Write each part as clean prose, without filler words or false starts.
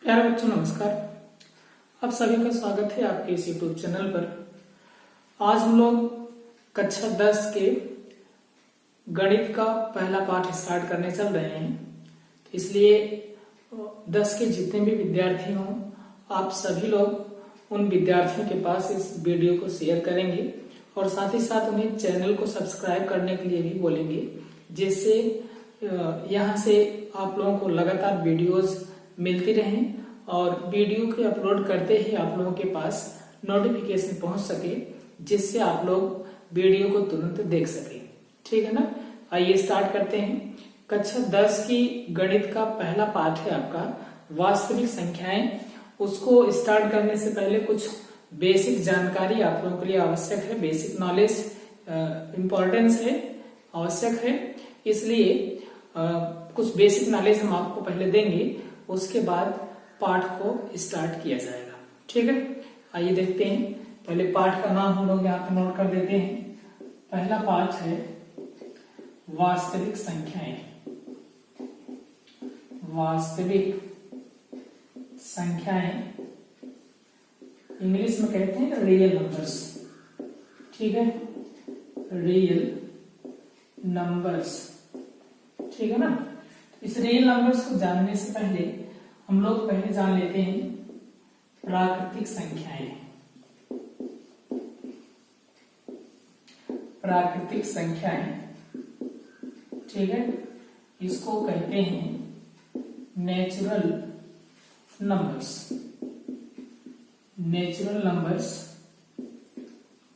प्यारे बच्चों नमस्कार। आप सभी का स्वागत है आपके इस यूट्यूब चैनल पर। आज हम लोग कक्षा 10 के गणित का पहला पाठ स्टार्ट करने चल रहे हैं, तो इसलिए 10 के जितने भी विद्यार्थी हों आप सभी लोग उन विद्यार्थियों के पास इस वीडियो को शेयर करेंगे और साथ ही साथ उन्हें चैनल को सब्सक्राइब करने के लिए भी बोलेंगे, जिससे यहाँ से आप लोगों को लगातार वीडियोस मिलती रहें और वीडियो के अपलोड करते ही आप लोगों के पास नोटिफिकेशन पहुंच सके, जिससे आप लोग वीडियो को तुरंत देख सके। ठीक है ना। आइए स्टार्ट करते हैं। कक्षा 10 की गणित का पहला पाठ है आपका वास्तविक संख्याएं। उसको स्टार्ट करने से पहले कुछ बेसिक जानकारी आप लोगों के लिए आवश्यक है। बेसिक नॉलेज इम्पोर्टेंस है, आवश्यक है, इसलिए कुछ बेसिक नॉलेज हम आपको पहले देंगे, उसके बाद पाठ को स्टार्ट किया जाएगा। ठीक है, आइए देखते हैं। पहले पाठ का नाम हम लोग यहाँ पे नोट कर देते हैं। पहला पाठ है वास्तविक संख्याएं। वास्तविक संख्याएं इंग्लिश में कहते हैं रियल नंबर्स। ठीक है, रियल नंबर्स। ठीक है ना। इस रियल नंबर्स को जानने से पहले हम लोग पहले जान लेते हैं प्राकृतिक संख्याएं। प्राकृतिक संख्याएं, ठीक है, इसको कहते हैं नेचुरल नंबर्स। नेचुरल नंबर्स,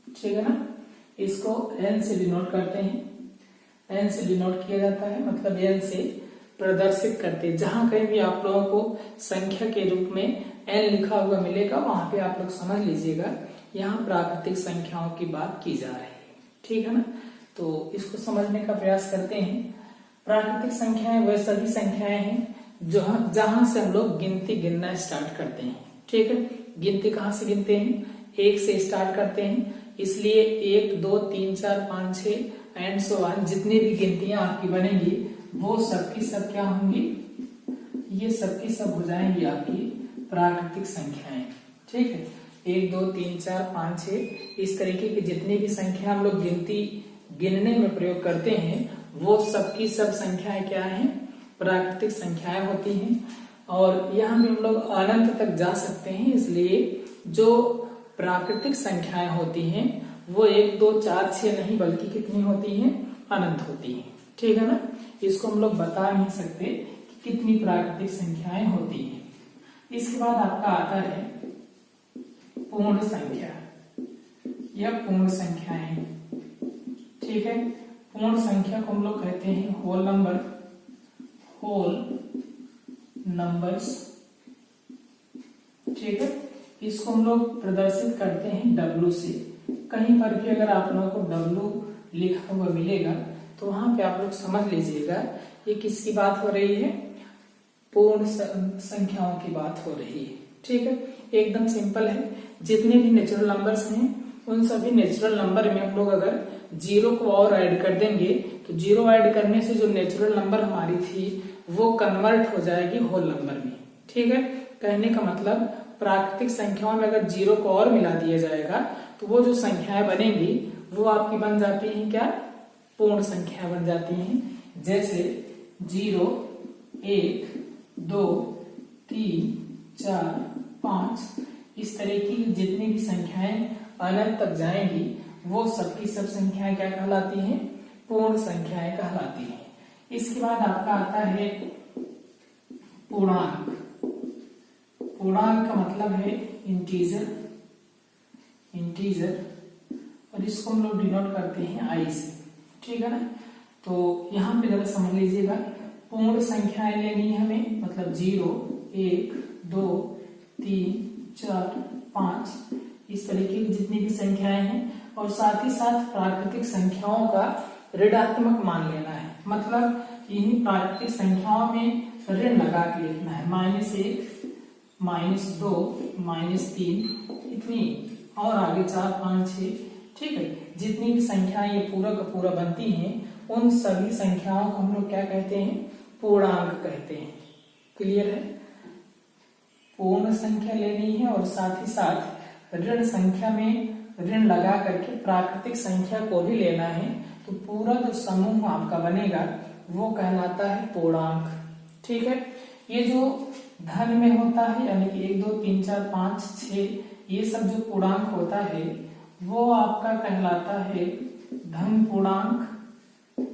ठीक है ना। इसको n से डिनोट करते हैं। n से डिनोट किया जाता है, मतलब n से प्रदर्शित करते हैं। जहां कहीं भी आप लोगों को संख्या के रूप में n लिखा हुआ मिलेगा, वहां पे आप लोग समझ लीजिएगा यहाँ प्राकृतिक संख्याओं की बात की जा रही है। ठीक है ना। तो इसको समझने का प्रयास करते हैं। प्राकृतिक संख्याएं वह सभी संख्याएं हैं जहां से हम लोग गिनती गिनना स्टार्ट करते हैं। ठीक है, गिनती कहाँ से गिनते हैं? 1 से स्टार्ट करते हैं, इसलिए 1 2 3 4 5 6 एंड सो ऑन, जितनी भी गिनतियां आपकी बनेंगी वो सबकी सब क्या होंगी? ये सबकी सब हो जाएंगी आपकी प्राकृतिक संख्याएं। ठीक है, 1 2 3 4 5 6 इस तरीके की जितनी भी संख्या हम लोग गिनने में प्रयोग करते हैं वो सबकी सब संख्याएं क्या हैं? प्राकृतिक संख्याएं होती हैं। और यहाँ भी हम लोग अनंत तक जा सकते हैं, इसलिए जो प्राकृतिक संख्याएं होती हैं वो 1 2 4 6 नहीं बल्कि कितनी होती हैं? अनंत होती हैं। ठीक है ना। इसको हम लोग बता नहीं सकते कि कितनी प्राकृतिक संख्याएं होती हैं। इसके बाद आपका आता है पूर्ण संख्या या पूर्ण संख्याएं। ठीक है, पूर्ण संख्या को हम लोग कहते हैं होल नंबर, होल नंबर्स। ठीक है, इसको हम लोग प्रदर्शित करते हैं W से। कहीं पर भी अगर आप लोगों को W लिखा हुआ मिलेगा तो वहां पे आप लोग समझ लीजिएगा ये किसकी बात हो रही है? पूर्ण संख्याओं की बात हो रही है। ठीक है, एकदम सिंपल है। जितने भी नेचुरल नंबर्स हैं उन सभी नेचुरल नंबर में हम लोग अगर 0 को और ऐड कर देंगे तो 0 ऐड करने से जो नेचुरल नंबर हमारी थी वो कन्वर्ट हो जाएगी होल नंबर में। ठीक है, कहने का मतलब प्राकृतिक संख्याओं में अगर 0 को और मिला दिया जाएगा तो वो जो संख्याएं बनेंगी वो आपकी बन जाती हैं क्या? पूर्ण संख्या बन जाती हैं। जैसे 0 1 2 3 4 5 इस तरीके की जितनी भी संख्याएं अनंत तक जाएंगी वो सबकी सब संख्याएं क्या कहलाती हैं? पूर्ण संख्याएं कहलाती हैं। इसके बाद आपका आता है पूर्णांक। पूर्णांक का मतलब है इंटीजर। इंटीजर, और इसको हम लोग डिनोट करते हैं I से। ठीक है ना। तो यहाँ पे जरा समझ लीजिएगा, पूर्ण संख्याएं लेनी है हमें, मतलब 0 1 2 3 4 5 इस तरीके की जितनी भी संख्याएं हैं, और साथ ही साथ प्राकृतिक संख्याओं का ऋणात्मक मान लेना है। मतलब इन्हीं प्राकृतिक संख्याओं में ऋण लगा के लिखना है। -1 -2 -3 इतनी, और आगे 4 5 6। ठीक है, जितनी भी संख्याएं ये पूरा का पूरा बनती हैं उन सभी संख्याओं को हम लोग क्या कहते हैं? पूर्णांक कहते हैं। क्लियर है? पूर्ण संख्या लेनी है और साथ ही साथ ऋण संख्या में ऋण लगा करके प्राकृतिक संख्या को भी लेना है। तो पूरा जो समूह आपका बनेगा वो कहलाता है पूर्णांक। ठीक है, ये जो धन में होता है यानी कि 1 2 3 4 5 6 ये सब जो पूर्णांक होता है वो आपका कहलाता है धन पूर्णांक।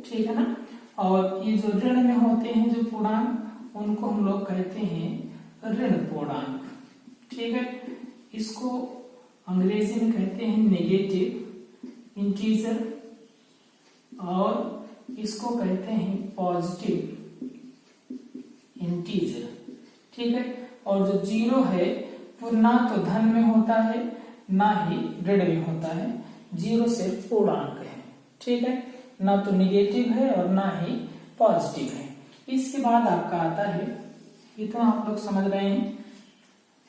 ठीक है ना। और ये जो ऋण में होते हैं जो पूर्णांक उनको हम लोग कहते हैं ऋण पूर्णांक। ठीक है, इसको अंग्रेजी में कहते हैं नेगेटिव इंटीजर और इसको कहते हैं पॉजिटिव इंटीजर। ठीक है, और जो जीरो है वो ना तो धन में होता है ना ही ऋण में होता है, जीरो सिर्फ पूर्णांक है। ठीक है, ना तो निगेटिव है और ना ही पॉजिटिव है। इसके बाद आपका आता है, इतना आप लोग समझ रहे हैं,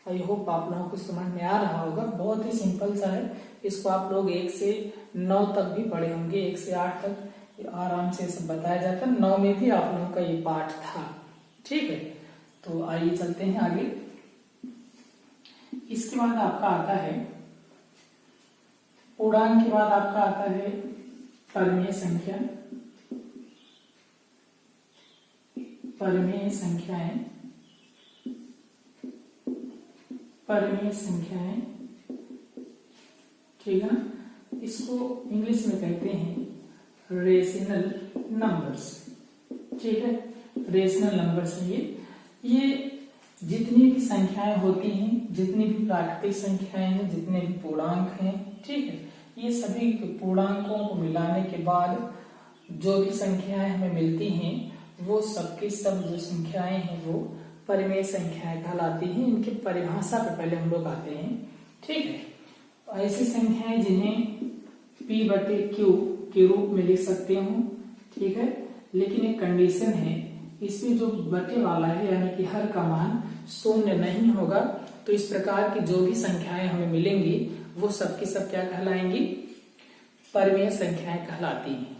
आई होप आप लोगों को समझ में आ रहा होगा। बहुत ही सिंपल सा है, इसको आप लोग 1 से 9 तक भी पढ़े होंगे, 1 से 8 तक आराम से सब बताया जाता है। 9 में भी आप लोगों का ये पाठ था। ठीक है, तो आइए चलते हैं आगे। इसके बाद आपका आता है पूर्णांक के बाद आपका आता है परिमेय संख्या। परिमेय संख्याएं, परिमेय संख्याएं। ठीक है ना, इसको इंग्लिश में कहते हैं रेशनल नंबर्स। ठीक है, रेशनल नंबर्स है ये जितनी भी संख्याएं होती हैं, जितनी भी प्राकृतिक संख्याएं हैं, जितने भी पूर्णांक हैं, ठीक है, ये सभी पूर्णांकों को मिलाने के बाद जो भी संख्याएं हमें मिलती हैं वो सबकी सब जो संख्याएं हैं वो परिमेय संख्याएं कहलाती हैं। इनकी परिभाषा पे पहले हम लोग आते हैं। ठीक है, ऐसी संख्याएं जिन्हें P/Q के रूप में लिख सकते हो। ठीक है, लेकिन एक कंडीशन है, इसमें जो बटे वाला है यानी कि हर का मान 0 नहीं होगा। तो इस प्रकार की जो भी संख्याएं हमें मिलेंगी वो सबकी सब क्या कहलाएंगी? परिमेय संख्याएं कहलाती हैं।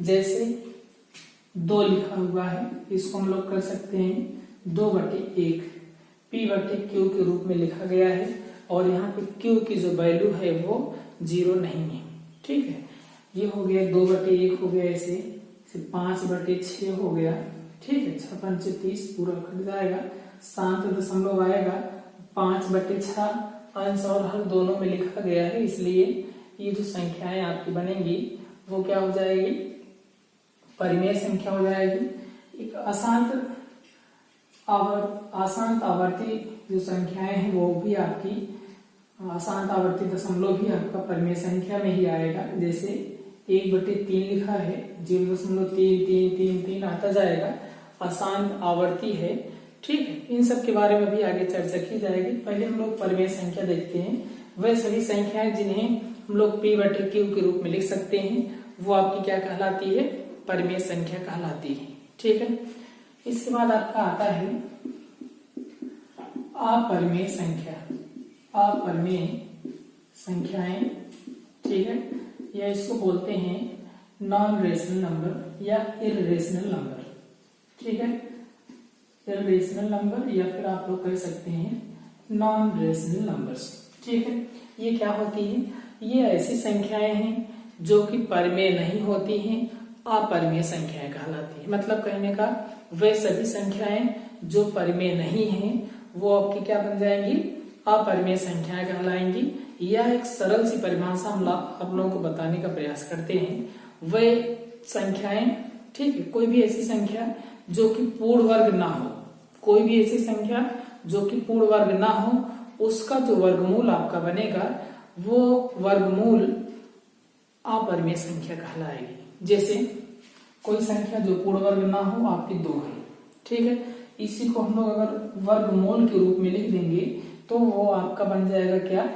जैसे 2 लिखा हुआ है, इसको हम लोग कर सकते हैं 2/1 P/Q के रूप में लिखा गया है और यहाँ पे Q की जो वैल्यू है वो 0 नहीं है। ठीक है, ये हो गया 2/1 हो गया, ऐसे 5/6 हो गया। ठीक है, 6 5 30 पूरा कट जाएगा, 7 दशमलव आएगा, 5/6 अंश और हर दोनों में लिखा गया है, इसलिए ये जो संख्याएं आपकी बनेंगी वो क्या हो जाएगी? परिमेय संख्या हो जाएगी। एक अशांत आवर्ती जो संख्याएं हैं वो भी आपकी अशांत आवर्ती दशमलव भी आपका परिमेय संख्या में ही आएगा। जैसे 1/3 लिखा है, 0.3333 आता जाएगा, अशांत आवर्ती है। ठीक है, इन सब के बारे में भी आगे चर्चा की जाएगी। पहले हम लोग परिमेय संख्या देखते हैं। वह सभी संख्याएं जिन्हें हम लोग P/Q के रूप में लिख सकते हैं वो आपकी क्या कहलाती है? परिमेय संख्या कहलाती है। ठीक है, इसके बाद आपका आता है अपरिमेय संख्या। अपरिमेय संख्याएं, ठीक है, या इसको बोलते हैं नॉन रेशनल नंबर या इररेशनल नंबर। ठीक है, इररेशनल नंबर या फिर आप लोग कह सकते हैं नॉन रेशनल नंबर्स। ठीक है, ये क्या होती है? ये ऐसी संख्याएं हैं जो कि परिमेय नहीं होती हैं, अपरिमेय संख्याएं कहलाती है। मतलब कहने का वे सभी संख्याएं जो परिमेय नहीं हैं वो आपकी क्या बन जाएंगी? अपरिमेय संख्याएं कहलाएंगी। यह एक सरल सी परिभाषा हम आप लोगों को बताने का प्रयास करते हैं। वे संख्याएं, ठीक है, कोई भी ऐसी संख्या जो कि पूर्ण वर्ग ना हो, कोई भी ऐसी संख्या जो कि पूर्ण वर्ग ना हो, उसका जो वर्गमूल आपका बनेगा वो वर्गमूल अपरिमेय संख्या कहलाएगी। जैसे कोई संख्या जो पूर्ण वर्ग ना हो आपकी 2 है। ठीक है, इसी को हम लोग अगर वर्गमूल के रूप में लिख देंगे तो वो आपका बन जाएगा क्या?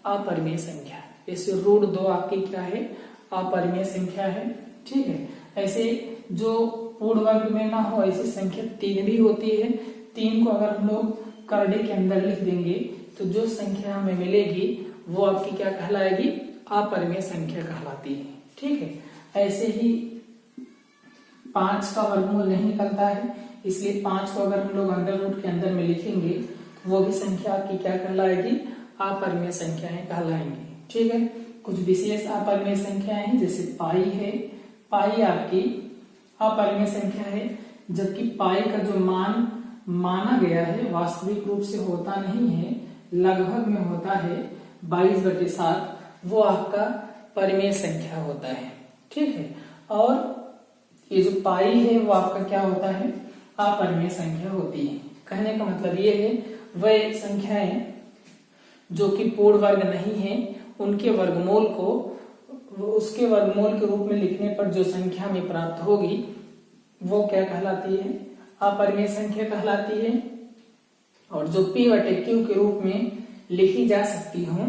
अपरिमेय संख्या। जैसे √2 आपकी क्या है? अपरिमेय संख्या है। ठीक है, ऐसे जो पूर्ण वर्ग में ना हो ऐसी संख्या 3 भी होती है। 3 को अगर हम लोग करड़े के अंदर लिख देंगे तो जो संख्या हमें मिलेगी वो आपकी क्या कहलाएगी? अपरिमेय संख्या कहलाती है। ठीक है, ऐसे ही 5 का वर्गमूल नहीं निकलता है, इसलिए 5 को अगर हम लोग अंडर रूट के अंदर में लिखेंगे तो वो भी संख्या आपकी क्या कहलाएगी, अपरिमेय संख्याएं कहलाएंगी। ठीक है, कुछ विशेष अपरिमेय संख्याएं हैं, जैसे पाई है, पाई आपकी अपरिमेय संख्या है, जबकि पाई का जो मान माना गया है वास्तविक रूप से होता नहीं है, लगभग में होता है 22/7, वो आपका परिमेय संख्या होता है। ठीक है, और ये जो पाई है वो आपका क्या होता है, अपरिमेय संख्या होती है। कहने का मतलब ये है वह संख्याएं जो कि पूर्ण वर्ग नहीं है, उनके वर्गमूल को उसके वर्गमूल के रूप में लिखने पर जो संख्या में प्राप्त होगी वो क्या कहलाती है, अपरिमेय संख्या कहलाती है। और जो p/q के रूप में लिखी जा सकती हो,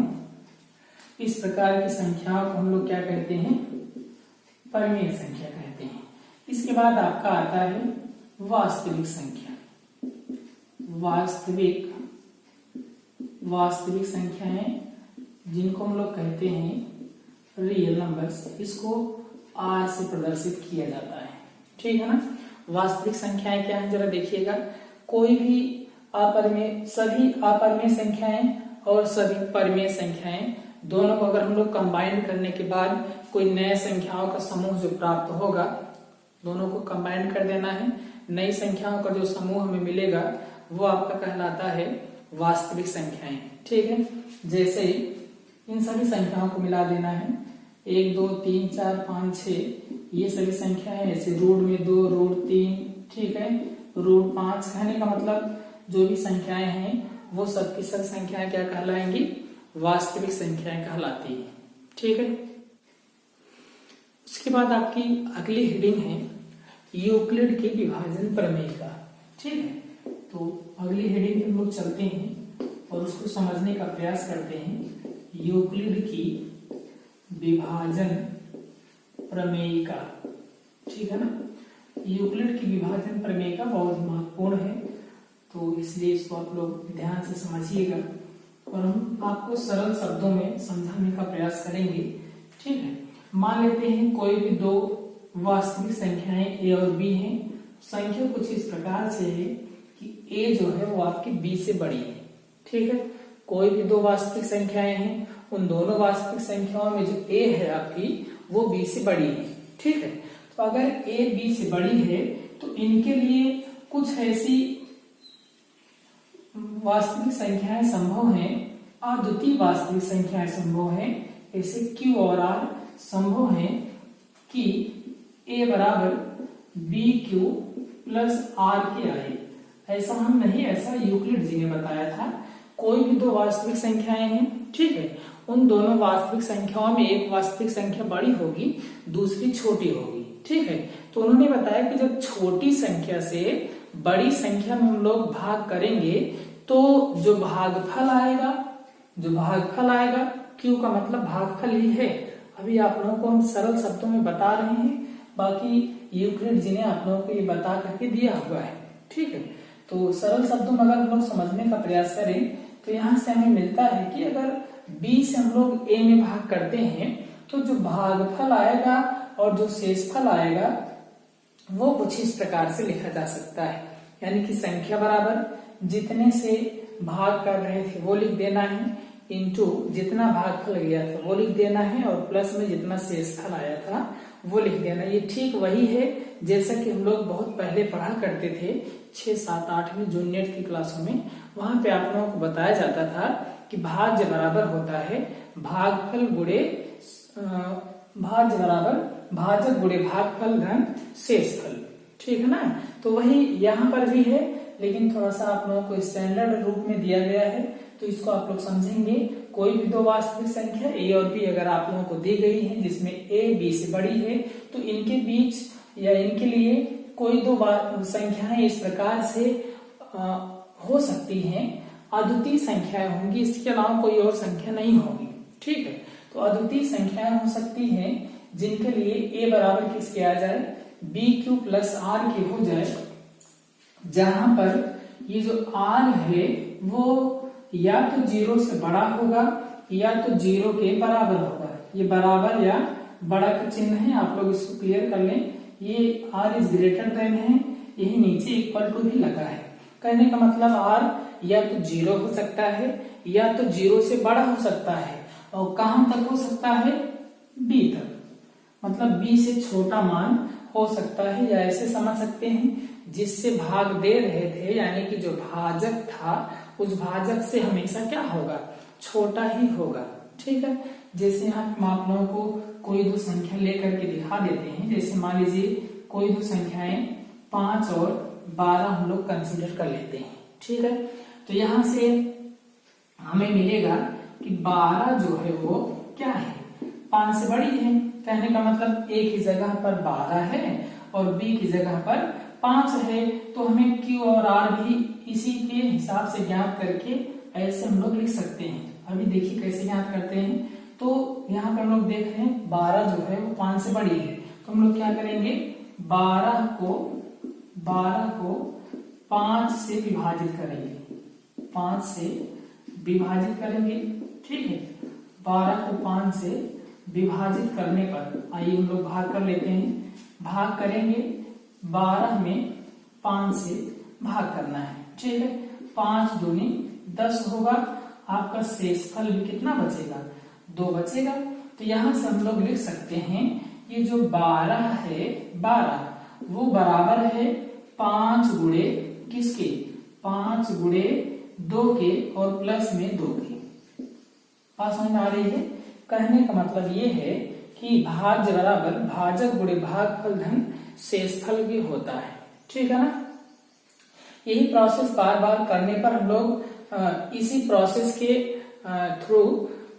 इस प्रकार की संख्याओं को हम लोग क्या कहते हैं, परिमेय संख्या कहते हैं। इसके बाद आपका आता है वास्तविक संख्या। वास्तविक संख्याएं जिनको हम लोग कहते हैं रियल नंबर्स, इसको r से प्रदर्शित किया जाता है। ठीक है ना। वास्तविक संख्याएं क्या है जरा देखिएगा, कोई भी सभी अपरिमेय संख्याएं और सभी परिमेय संख्याएं दोनों को अगर हम लोग कंबाइन करने के बाद कोई नए संख्याओं का समूह जो प्राप्त होगा, दोनों को कंबाइन कर देना है, नई संख्याओं का जो समूह हमें मिलेगा वो आपका कहलाता है वास्तविक संख्याएं। ठीक है, जैसे इन सभी संख्याओं को मिला देना है, 1 2 3 4 5 6 ये सभी संख्याएं, ऐसे रूट में 2 रूट 3, ठीक है, रूट 5। कहने का मतलब जो भी संख्याएं हैं वो सब की सब संख्याएं क्या कहलाएंगी, वास्तविक संख्याएं कहलाती है। ठीक है, उसके बाद आपकी अगली हेडिंग है यूक्लिड के विभाजन प्रमेय का। ठीक है, तो अगली हेडिंग पे हम लोग चलते हैं और उसको समझने का प्रयास करते हैं। यूक्लिड की विभाजन प्रमेय का, ठीक है ना। यूक्लिड की विभाजन प्रमेय का बहुत महत्वपूर्ण है, तो इसलिए इसको आप लोग ध्यान से समझिएगा और हम आपको सरल शब्दों में समझाने का प्रयास करेंगे। ठीक है, मान लेते हैं कोई भी दो वास्तविक संख्याएं a और b हैं। संख्या कुछ इस प्रकार से है कि a जो है वो आपकी b से बड़ी है। ठीक है, कोई भी दो वास्तविक संख्याएं हैं, उन दोनों वास्तविक संख्याओं में जो a है आपकी वो b से बड़ी है। ठीक है, तो अगर a b से बड़ी है तो इनके लिए कुछ ऐसी वास्तविक संख्याएं संभव हैं, अद्वितीय वास्तविक संख्याएं संभव हैं, ऐसे q और r संभव है कि a बराबर bq प्लस r ऐसा हम नहीं, ऐसा यूक्लिड जी ने बताया था। कोई भी दो वास्तविक संख्याएं हैं, ठीक है, उन दोनों वास्तविक संख्याओं में एक वास्तविक संख्या बड़ी होगी, दूसरी छोटी होगी। ठीक है, तो उन्होंने बताया कि जब छोटी संख्या से बड़ी संख्या में हम लोग भाग करेंगे तो जो भागफल आएगा, q का मतलब भागफल ही है। अभी आप लोगों को हम सरल शब्दों में बता रहे हैं, बाकी यूक्लिड जी ने आप लोगों को ये बता करके दिया हुआ है। ठीक है, तो सरल शब्दों में अगर हम लोग समझने का प्रयास करें तो यहाँ से हमें मिलता है कि अगर b से हम लोग a में भाग करते हैं तो जो भागफल आएगा और जो शेषफल आएगा वो कुछ इस प्रकार से लिखा जा सकता है, यानी कि संख्या बराबर जितने से भाग कर रहे थे वो लिख देना है, इंटू जितना भागफल गया था वो लिख देना है, और प्लस में जितना शेषफल आया था वो लिख देना। ये ठीक वही है जैसा कि हम लोग बहुत पहले पढ़ा करते थे 6, 7, 8वीं जूनियर की क्लासों में। वहां पे आप लोगों को बताया जाता था कि भाज्य बराबर होता है भागफल गुणे भाज्य बराबर भाजक गुणे भागफल धन शेषफल। ठीक है ना, तो वही यहाँ पर भी है, लेकिन थोड़ा सा आप लोगों को स्टैंडर्ड रूप में दिया गया है, तो इसको आप लोग समझेंगे। कोई भी दो वास्तविक संख्या a और b अगर आप लोगों को दी गई है जिसमें a b से बड़ी है, तो इनके बीच या इनके लिए कोई दो संख्याएं इस प्रकार से हो सकती हैं, अद्वितीय संख्याएं होंगी, इसके अलावा कोई और संख्या नहीं होगी। ठीक है, तो अद्वितीय संख्याएं हो सकती हैं जिनके लिए a बराबर किसके आ जाए, bq प्लस r के हो जाए, जहां पर ये जो r है वो या तो 0 से बड़ा होगा या तो 0 के बराबर होगा। ये बराबर या बड़ा का चिन्ह है, आप लोग इसको क्लियर कर लें। ये r इज ग्रेटर देन है, यही नीचे इक्वल टू भी लगा है। कहने का मतलब r या तो 0 हो सकता है या तो 0 से बड़ा हो सकता है, और कहां तक हो सकता है, b तक, मतलब b से छोटा मान हो सकता है, या ऐसे समझ सकते हैं जिससे भाग दे रहे थे, यानी कि जो भाजक था उस भाजक से हमेशा क्या होगा, छोटा ही होगा। ठीक है, जैसे यहाँ हम आप लोगों को कोई दो संख्या लेकर के दिखा देते हैं। जैसे मान लीजिए कोई दो संख्याएं 5 और 12 हम लोग कंसीडर कर लेते हैं। ठीक है, तो यहाँ से हमें मिलेगा कि 12 जो है वो क्या है, 5 से बड़ी है। कहने का मतलब a की जगह पर 12 है और b की जगह पर 5 है, तो हमें q और r भी इसी के हिसाब से ज्ञात करके ऐसे हम लोग लिख सकते हैं। अभी देखिए कैसे ज्ञात करते हैं। तो यहाँ पर हम लोग देख रहे हैं 12 जो है वो 5 से बड़ी है, तो हम लोग क्या करेंगे, 12 को 5 से विभाजित करेंगे, 5 से विभाजित करेंगे। ठीक है, 12 को 5 से विभाजित करने पर आइए हम लोग भाग कर लेते हैं। भाग करेंगे, 12 में 5 से भाग करना है। ठीक है, 5 दूनी 10 होगा, आपका शेषफल भी कितना बचेगा, 2 बचेगा। तो यहां से हम लोग लिख सकते हैं ये जो 12 है, 12 वो बराबर है 5 गुणे किसके, 5 गुणे 2 के और प्लस में 2 के। बात समझ में आ रही है। कहने का मतलब ये है कि भाज्य बराबर भाजक गुणे भागफल धन शेषफल भी होता है। ठीक है ना। यही प्रोसेस बार बार करने पर हम लोग इसी प्रोसेस के थ्रू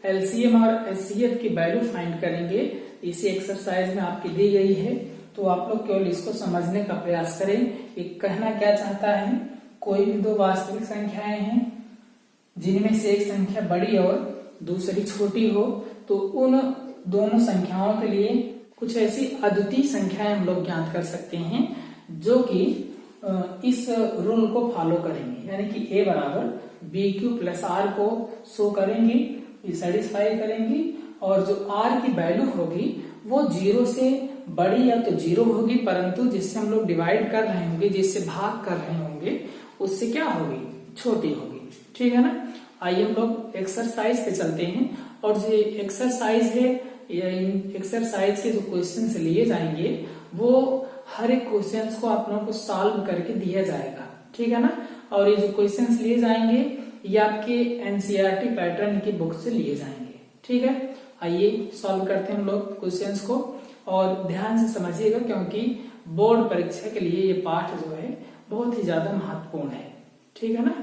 एलसीएम और एचसीएफ की वैल्यू फाइंड करेंगे। इसी एक्सरसाइज में आपकी दी गई है, तो आप लोग केवल इसको समझने का प्रयास करें। एक कहना क्या चाहता है, कोई भी दो वास्तविक संख्याएं हैं जिनमें से एक संख्या बड़ी और दूसरी छोटी हो, तो उन दोनों संख्याओं के लिए कुछ ऐसी अद्वितीय संख्याएं हम लोग ज्ञात कर सकते हैं जो कि इस रूल को फॉलो करेंगे, यानी कि a बराबर बी क्यू प्लस आर को शो करेंगी, सेटिस्फाई करेंगी, और जो r की वैल्यू होगी वो 0 से बड़ी या तो 0 होगी, परंतु जिससे हम लोग डिवाइड कर रहे होंगे, जिससे भाग कर रहे होंगे, उससे क्या होगी, छोटी होगी। ठीक है ना। आइए हम लोग एक्सरसाइज पे चलते हैं, और जो एक्सरसाइज है, एक्सरसाइज के जो क्वेश्चंस लिए जाएंगे वो हर एक क्वेश्चंस को आप लोगों को सॉल्व करके दिया जाएगा। ठीक है ना। और ये जो क्वेश्चंस लिए जाएंगे ये आपके एनसीईआरटी पैटर्न की बुक से लिए जाएंगे। ठीक है, आइए सॉल्व करते हैं हम लोग क्वेश्चंस को, और ध्यान से समझिएगा क्योंकि बोर्ड परीक्षा के लिए ये पाठ जो है बहुत ही ज्यादा महत्वपूर्ण है। ठीक है ना।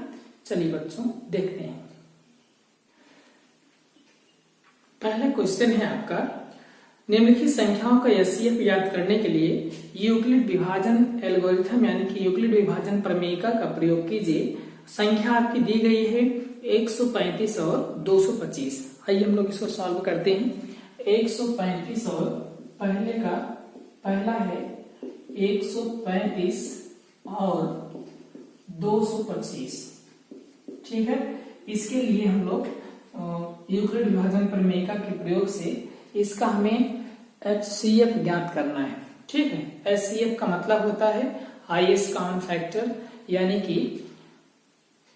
चलिए बच्चों देखते हैं। पहला क्वेश्चन है आपका, निम्नलिखित संख्याओं का एचसीएफ ज्ञात करने के लिए यूक्लिड विभाजन एल्गोरिथम यानी कि यूक्लिड विभाजन प्रमेयिका का प्रयोग कीजिए। संख्या आपकी दी गई है 135 और 225। आइए हम लोग इसको सॉल्व करते हैं। 135 और पहला है 135 और 225। ठीक है, इसके लिए हम लोग यूक्लिड विभाजन प्रमेयिका के प्रयोग से इसका हमें एचसीएफ ज्ञात करना है। ठीक है, एचसीएफ का मतलब होता है हाईएस्ट कॉमन फैक्टर, यानी कि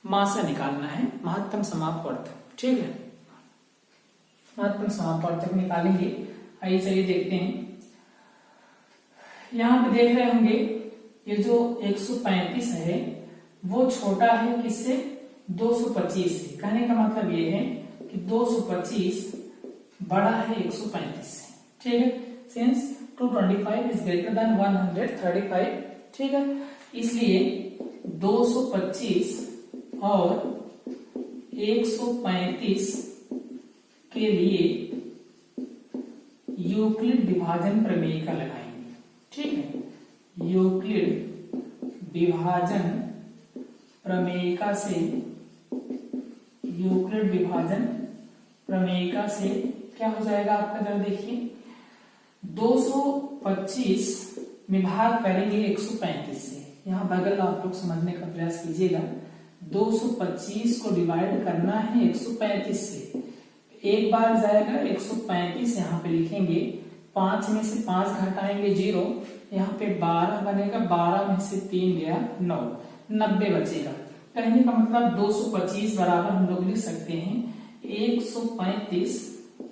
मासा निकालना है, महत्तम समापवर्त। ठीक है, महत्तम समापवर्तक निकालेंगे। आइए चलिए देखते हैं। यहाँ पे देख रहे होंगे ये जो 135 है वो छोटा है किससे, 225 से। कहने का मतलब ये है कि 225 बड़ा है 135 से। ठीक है, सिंस 225 इज ग्रेटर देन 135। ठीक है, इसलिए 225 और 135 के लिए यूक्लिड विभाजन प्रमेयिका लगाएंगे। ठीक है, यूक्लिड विभाजन प्रमेयिका से, यूक्लिड विभाजन प्रमेयिका से क्या हो जाएगा आपका, जब देखिए 225 में भाग करेंगे 135 से। यहाँ बगल आप लोग समझने का प्रयास कीजिएगा। 225 को डिवाइड करना है 135 से, एक बार जाएगा 135 यहाँ पे लिखेंगे, 5 में से 5 घटाएंगे 0, यहाँ पे 12 बनेगा, 12 में से 3 गया 9, 90 बचेगा। कहने का मतलब 225 बराबर हम लोग लिख सकते हैं 135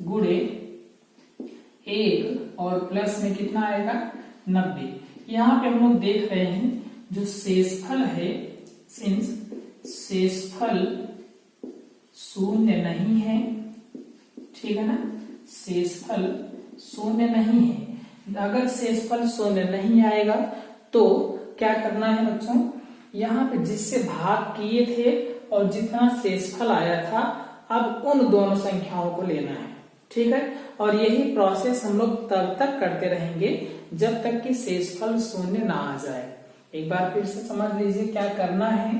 गुणे 1 और प्लस में कितना आएगा 90। यहाँ पे हम लोग देख रहे हैं जो शेषफल है, सिंस शेषफल शून्य नहीं है, ठीक है ना, शेषफल शून्य नहीं है। अगर शेषफल शून्य नहीं आएगा तो क्या करना है बच्चों, यहाँ पे जिससे भाग किए थे और जितना शेषफल आया था अब उन दोनों संख्याओं को लेना है, ठीक है। और यही प्रोसेस हम लोग तब तक करते रहेंगे जब तक कि शेषफल शून्य ना आ जाए। एक बार फिर से समझ लीजिए क्या करना है।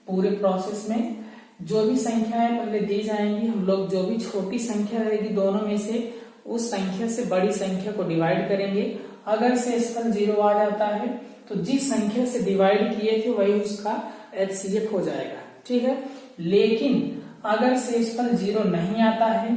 पूरे प्रोसेस में जो भी संख्याएं पहले दी जाएंगी, हम लोग जो भी छोटी संख्या रहेगी दोनों में से उस संख्या से बड़ी संख्या को डिवाइड करेंगे। अगर शेषफल 0 आ जाता है तो जिस संख्या से डिवाइड किए थे वही उसका HCF हो जाएगा, ठीक है। लेकिन अगर शेषफल 0 नहीं आता है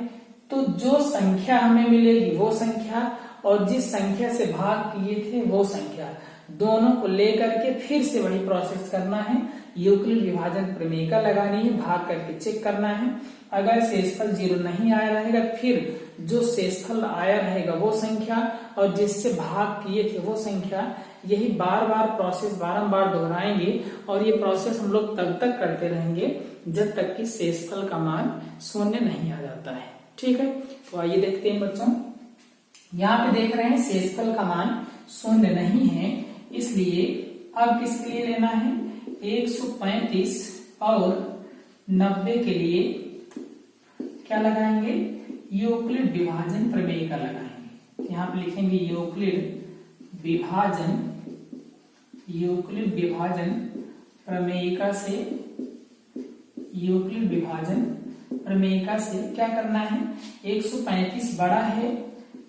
तो जो संख्या हमें मिलेगी वो संख्या और जिस संख्या से भाग किए थे वो संख्या, दोनों को लेकर के फिर से वही प्रोसेस करना है। यूक्लिड विभाजन प्रमेयिका लगानी है, भाग करके चेक करना है। अगर शेषफल 0 नहीं आया रहेगा फिर जो शेषफल आया रहेगा वो संख्या और जिससे भाग किए थे वो संख्या, यही बार बार प्रोसेस बारंबार दोहराएंगे और ये प्रोसेस हम लोग तब तक करते रहेंगे जब तक कि शेषफल का मान शून्य नहीं आ जाता है, ठीक है। तो आइए देखते हैं बच्चों, यहाँ पे देख रहे हैं शेषफल का मान शून्य नहीं है, इसलिए अब किसके लिए लेना है 135 और 90 के लिए क्या लगाएंगे, यूक्लिड विभाजन प्रमेयिका लगाएंगे। यहाँ पे लिखेंगे यूक्लिड विभाजन प्रमेयिका से, यूक्लिड विभाजन प्रमेयिका से क्या करना है, 135 बड़ा है,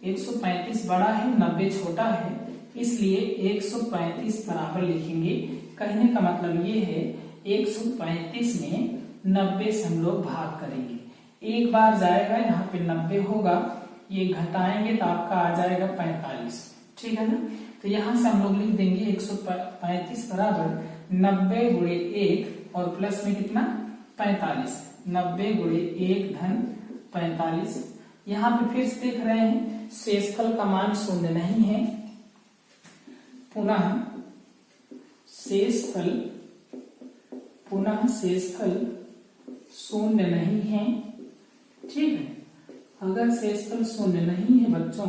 135 बड़ा है, 90 छोटा है, इसलिए 135 बराबर लिखेंगे। कहने का मतलब ये है 135 में 90 से हम लोग भाग करेंगे। एक बार जाएगा, यहाँ पे 90 होगा, ये घटाएंगे तो आपका आ जाएगा 45, ठीक है ना। तो यहाँ से हम लोग लिख देंगे 135 बराबर 90 गुणे 1 और प्लस में कितना 45, 90 गुणे 1 धन 45। यहाँ पे फिर से देख रहे हैं शेषफल का मान शून्य नहीं है, पुनः शेषफल शून्य नहीं है, ठीक है। अगर शेषफल शून्य नहीं है बच्चों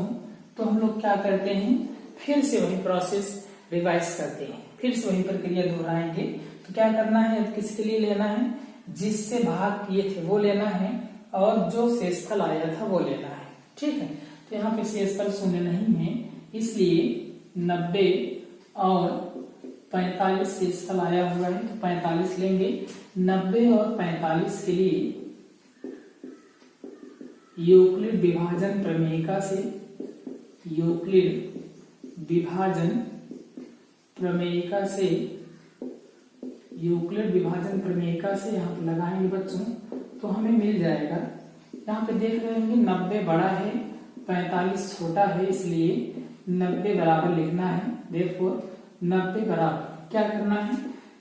तो हम लोग क्या करते हैं, फिर से वही प्रोसेस रिवाइज करते हैं, फिर से वही प्रक्रिया दोहराएंगे। तो क्या करना है, किसके लिए लेना है, जिससे भाग किए थे वो लेना है और जो शेषफल आया था वो लेना है, ठीक है। तो यहाँ पे शेषफल शून्य नहीं है, इसलिए 90 और 45 शेषफल आया हुआ है तो 45 लेंगे। 90 और 45 के लिए यूक्लिड विभाजन प्रमेयिका से, यूक्लिड विभाजन प्रमेयिका से, यूक्लिड विभाजन प्रमेयिका से यहाँ पे लगाएंगे बच्चों तो हमें मिल जाएगा। यहाँ पे देख रहे होंगे 90 बड़ा है, 45 छोटा है, इसलिए 90 बराबर लिखना है। देयरफॉर 90 बराबर क्या करना है,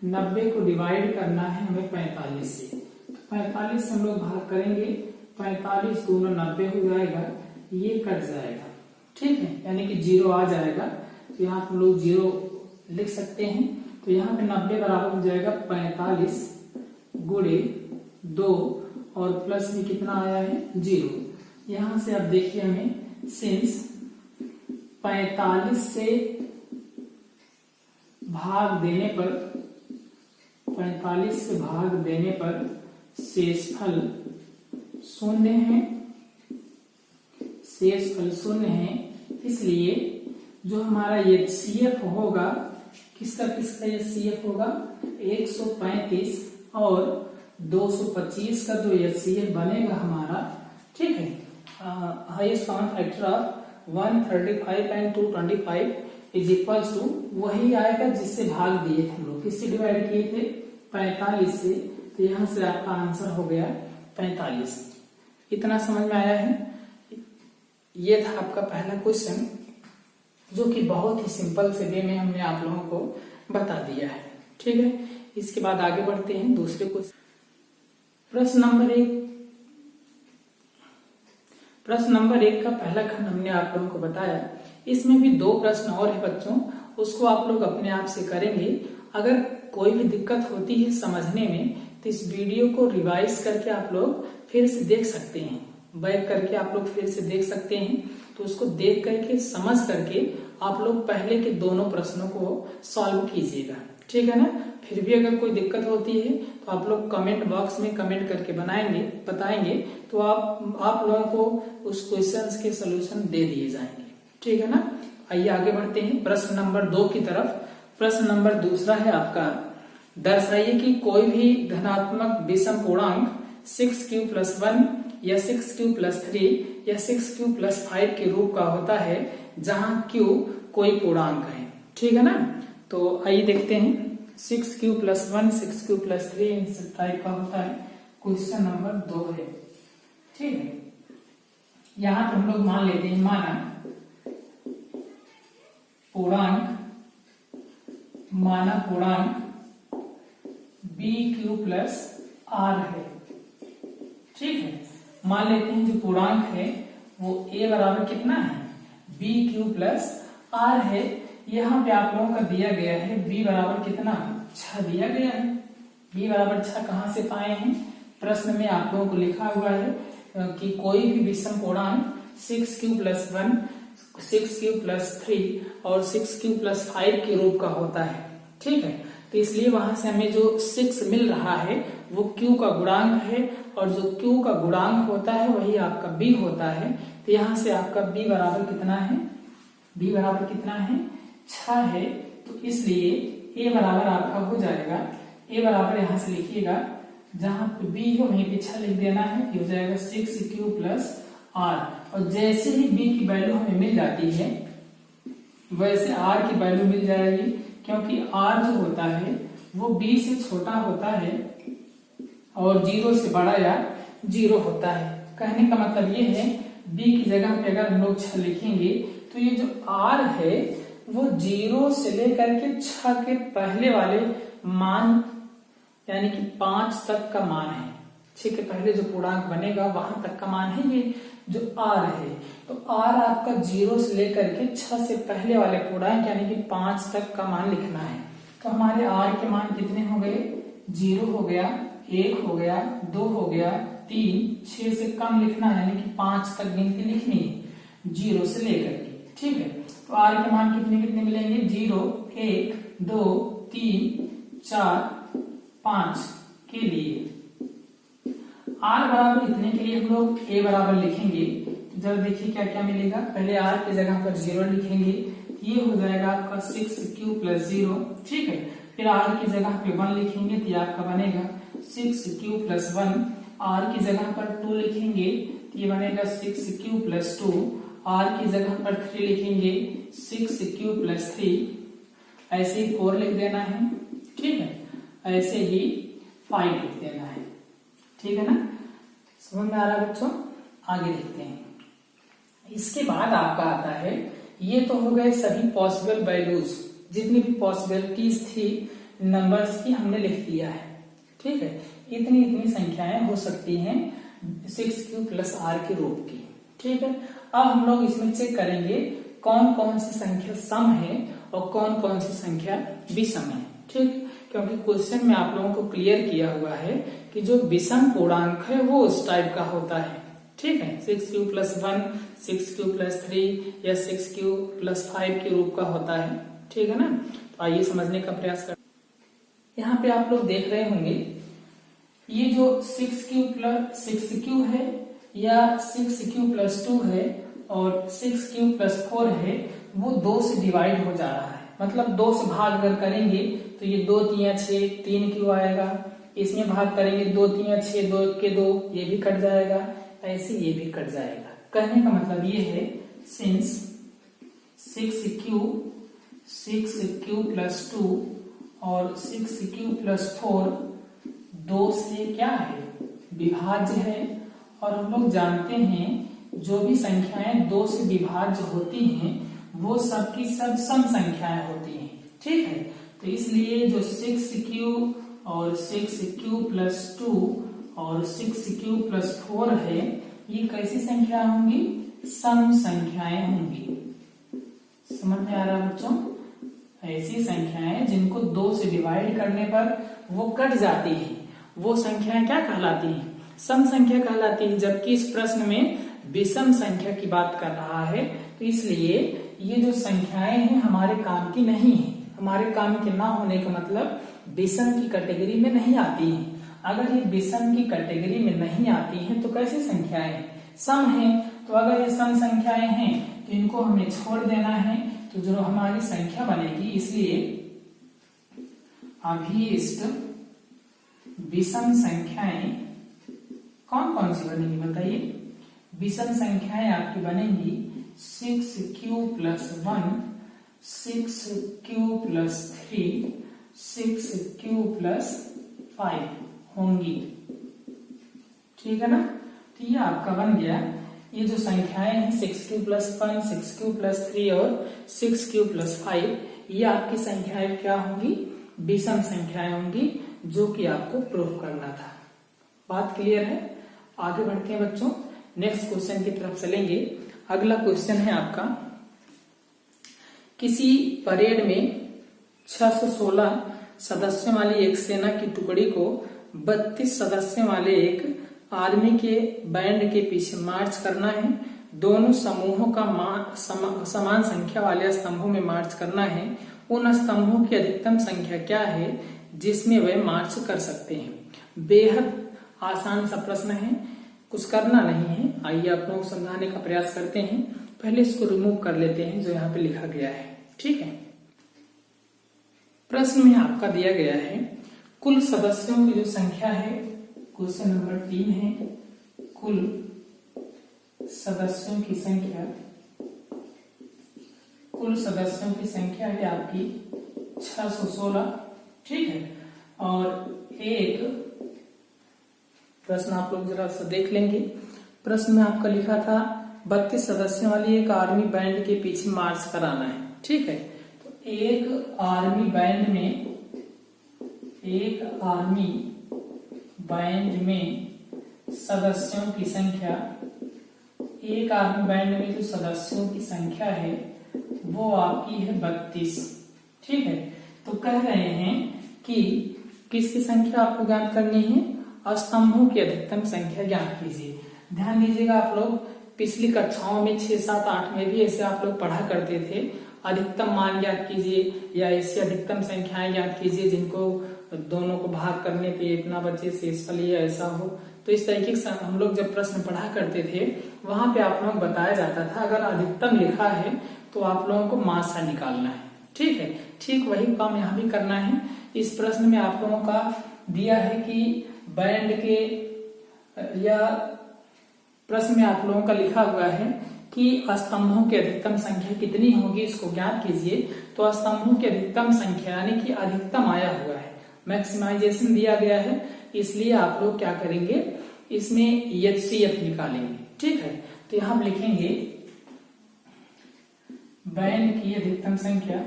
90 को डिवाइड करना है हमें 45 से। 45 से हम लोग भाग करेंगे, 45 दूना 90 हो जाएगा, ये कट जाएगा, ठीक है, यानी कि 0 आ जाएगा। तो यहाँ हम लोग 0 लिख सकते हैं। तो यहाँ पे 90 बराबर हो जाएगा 45 गुणे 2 और प्लस में कितना आया है 0। यहाँ से अब देखिए हमें सिंस 45 से भाग देने पर, 45 से भाग देने पर शेषफल शून्य है, शेषफल शून्य है, इसलिए जो हमारा HCF होगा, किसका HCF होगा 135 और 225 का जो HCF बनेगा हमारा, ठीक है, highest common factor of 135 and 225 is equals to वही आएगा जिससे भाग दिए थे हम लोग, किससे डिवाइड किए थे 45 से। तो यहाँ से आपका आंसर हो गया 45। इतना समझ में आया है। ये था आपका पहला क्वेश्चन जो कि बहुत ही सिंपल से वे में हमने आप लोगों को बता दिया है, ठीक है। इसके बाद आगे बढ़ते हैं दूसरे क्वेश्चन। प्रश्न नंबर 1 का पहला खंड हमने आप लोगों को बताया। इसमें भी 2 प्रश्न और है बच्चों, उसको आप लोग अपने आप से करेंगे। अगर कोई भी दिक्कत होती है समझने में तो इस वीडियो को रिवाइज करके आप लोग फिर से देख सकते हैं, बैक करके आप लोग फिर से देख सकते हैं। तो उसको देख करके समझ करके आप लोग पहले के दोनों प्रश्नों को सॉल्व कीजिएगा, ठीक है ना। फिर भी अगर कोई दिक्कत होती है तो आप लोग कमेंट बॉक्स में कमेंट करके बताएंगे तो आप लोगों को उस क्वेश्चंस के सलूशन दे दिए जाएंगे, ठीक है ना। आइए आगे बढ़ते हैं प्रश्न नंबर 2 की तरफ। प्रश्न नंबर 2 है आपका, दर्शाइए कि कोई भी धनात्मक विषम पूर्णांक 6q+1 या 6q+3 या 6q+5 के रूप का होता है जहां q कोई पूर्णांक है, ठीक है ना। तो आइए देखते हैं 6q+1 6q+3 इन टाइप का होता है। क्वेश्चन नंबर 2 है, ठीक है। यहां पर हम लोग मान लेते हैं, माना पूर्णांक bq+r है, ठीक है। मान लेते हैं जो पूर्णांक है वो a बराबर कितना है, bq+r है। यहाँ पे आप लोगों का दिया गया है b बराबर कितना, 6 दिया गया है। b बराबर 6 कहां से पाए हैं, प्रश्न में आप लोगों को लिखा हुआ है कि कोई भी विषम पूर्णांक 6q+1 6q+3 और 6q+5 के रूप का होता है, ठीक है। तो इसलिए वहां से हमें जो 6 मिल रहा है वो q का गुणांक है और जो q का गुणांक होता है वही आपका b होता है। तो यहाँ से आपका b बराबर कितना है, b बराबर कितना है, 6 है। तो इसलिए a बराबर आपका हो जाएगा, a बराबर यहाँ से लिखिएगा, जहां पे b है वहीं पे 6 लिख देना है, हो जाएगा 6q+r। और जैसे ही b की वैल्यू हमें मिल जाती है वैसे r की वैल्यू मिल जाएगी, क्योंकि r जो होता है वो b से छोटा होता है और 0 से बड़ा या 0 होता है। कहने का मतलब ये है b की जगह पे अगर हम लोग 6 लिखेंगे तो ये जो r है वो 0 से लेकर के 6 के पहले वाले मान यानी कि 5 तक का मान है। 6 के पहले जो पूर्णांक बनेगा वहां तक का मान है ये जो r है। तो r आपका 0 से लेकर के 6 से पहले वाले पूर्णांक यानी कि 5 तक का मान लिखना है। तो हमारे r के मान कितने हो गए, 0 हो गया, 1 हो गया, 2 हो गया, 3, 6 से कम लिखना है यानी कि 5 तक गिनती लिखनी है 0 से लेकर के, ठीक है। तो r के मान कितने कितने मिलेंगे, 0, 1, 2, 3, 4, 5 के लिए। r बराबर इतने के लिए हम लोग a बराबर लिखेंगे। तो जब देखिए क्या क्या मिलेगा, पहले r की जगह पर 0 लिखेंगे, ये हो जाएगा आपका 6q+0, ठीक है। फिर r की जगह पे 1 लिखेंगे तो ये आपका बनेगा 6q+1। r की जगह पर 2 लिखेंगे तो ये बनेगा 6q+2। r की जगह पर 3 लिखेंगे 6q+3। ऐसे ही 4 लिख देना है, ठीक है। ऐसे ही 5 लिख देना है, ठीक है ना। समझ में आ रहा है बच्चों, आगे देखते हैं। इसके बाद आपका आता है, ये तो हो गए सभी पॉसिबल वैल्यूज, जितनी भी पॉसिबिलिटीज थी नंबर्स की हमने लिख दिया है, ठीक है। इतनी संख्याएं हो सकती हैं 6q+r के रूप की, ठीक है। अब हम लोग इसमें चेक करेंगे कौन कौन सी संख्या सम है और कौन कौन सी संख्या विषम है, ठीक। क्योंकि क्वेश्चन में आप लोगों को क्लियर किया हुआ है कि जो विषम पूर्णांक है वो उस टाइप का होता है, ठीक है। 6q+1 6q+3 या 6q+5 के रूप का होता है, ठीक है ना। तो आइए समझने का प्रयास करें। यहाँ पे आप लोग देख रहे होंगे ये जो 6q है या 6q+2 है और 6q+4 है वो 2 से डिवाइड हो जा रहा है। मतलब 2 से भाग अगर करेंगे तो ये 2 3 6 3q आएगा, इसमें भाग करेंगे 2 3 6 2 के 2, ये भी कट जाएगा, ऐसे ये भी कट जाएगा। कहने का मतलब ये है सिंस 6q+2 और 6q+4 2 से क्या है, विभाज्य है। और हम लोग जानते हैं जो भी संख्याएं 2 से विभाज्य होती हैं वो सबकी सब सम संख्याएं होती हैं, ठीक है। तो इसलिए जो 6q और 6q+2 और 6q+4 है, ये कैसी संख्या होंगी? सम संख्याएं होंगी। समझ में आ रहा है बच्चों? ऐसी संख्याएं जिनको 2 से डिवाइड करने पर वो कट जाती है, वो संख्याएं क्या कहलाती हैं? सम संख्या कहलाती है। जबकि इस प्रश्न में विषम संख्या की बात कर रहा है, तो इसलिए ये जो संख्याएं हैं हमारे काम की नहीं है। हमारे काम के ना होने का मतलब विषम की कैटेगरी में नहीं आती है। अगर ये विषम की कैटेगरी में नहीं आती हैं तो कैसी संख्याएं हैं? सम है। तो अगर ये सम संख्याएं हैं तो इनको हमें छोड़ देना है, तो जो हमारी संख्या बनेगी, इसलिए अभीष्ट विषम संख्याएं कौन कौन सी बनेंगी बताइए? विषम संख्याएं आपकी बनेंगी 6q+1, 6q+3, 6q+5 होंगी। ठीक है ना? तो ये आपका बन गया। ये जो संख्याएं हैं 6q+1, 6q+3 और 6q+5, ये आपकी संख्याएं क्या होंगी? विषम संख्याएं होंगी, जो कि आपको प्रूफ करना था। बात क्लियर है? आगे बढ़ते हैं बच्चों, नेक्स्ट क्वेश्चन की तरफ चलेंगे। अगला क्वेश्चन है आपका, किसी परेड में 616 सदस्यों वाली एक सेना की टुकड़ी को 32 सदस्यों वाले एक आर्मी के बैंड के पीछे मार्च करना है। दोनों समूहों का समान संख्या वाले स्तंभों में मार्च करना है। उन स्तंभों की अधिकतम संख्या क्या है जिसमें वे मार्च कर सकते हैं? बेहद आसान सा प्रश्न है, कुछ करना नहीं है। आइए आप लोग समझाने का प्रयास करते हैं। पहले इसको रिमूव कर लेते हैं जो यहाँ पे लिखा गया है। ठीक है, प्रश्न में आपका दिया गया है कुल सदस्यों की जो संख्या है, क्वेश्चन नंबर 3 है, कुल सदस्यों की संख्या, कुल सदस्यों की संख्या है आपकी 616। ठीक है, और एक प्रश्न आप लोग जरा सा देख लेंगे। प्रश्न में आपका लिखा था 32 सदस्यों वाली एक आर्मी बैंड के पीछे मार्च कराना है। ठीक है, तो एक आर्मी बैंड में सदस्यों की संख्या, एक आर्मी बैंड में जो सदस्यों की संख्या है वो आपकी है 32। ठीक है, तो कह रहे हैं कि किसकी संख्या आपको ज्ञात करनी है? स्तंभों की अधिकतम संख्या ज्ञात कीजिए। ध्यान दीजिएगा, आप लोग पिछली कक्षाओं में 6, 7, 8 में भी ऐसे आप लोग पढ़ा करते थे। अधिकतम मान ज्ञात कीजिए या ऐसी अधिकतम संख्याएं ज्ञात कीजिए जिनको दोनों को भाग करने पे इतना बचे, शेषफल ये ऐसा हो। तो इस तरीके से हम लोग जब प्रश्न पढ़ा करते थे वहां पे आप लोगों को बताया जाता था अगर अधिकतम लिखा है तो आप लोगों को मासा निकालना है। ठीक है, ठीक वही काम यहाँ भी करना है। इस प्रश्न में आप लोगों का दिया है कि बैंड के, या प्रश्न में आप लोगों का लिखा हुआ है कि स्तंभों की अधिकतम संख्या कितनी होगी, इसको ज्ञात कीजिए। तो स्तंभों की अधिकतम संख्या यानी कि अधिकतम आया हुआ है, मैक्सिमाइजेशन दिया गया है, इसलिए आप लोग क्या करेंगे, इसमें HCF निकालेंगे। ठीक है, तो यहां हम लिखेंगे बैंड की अधिकतम संख्या,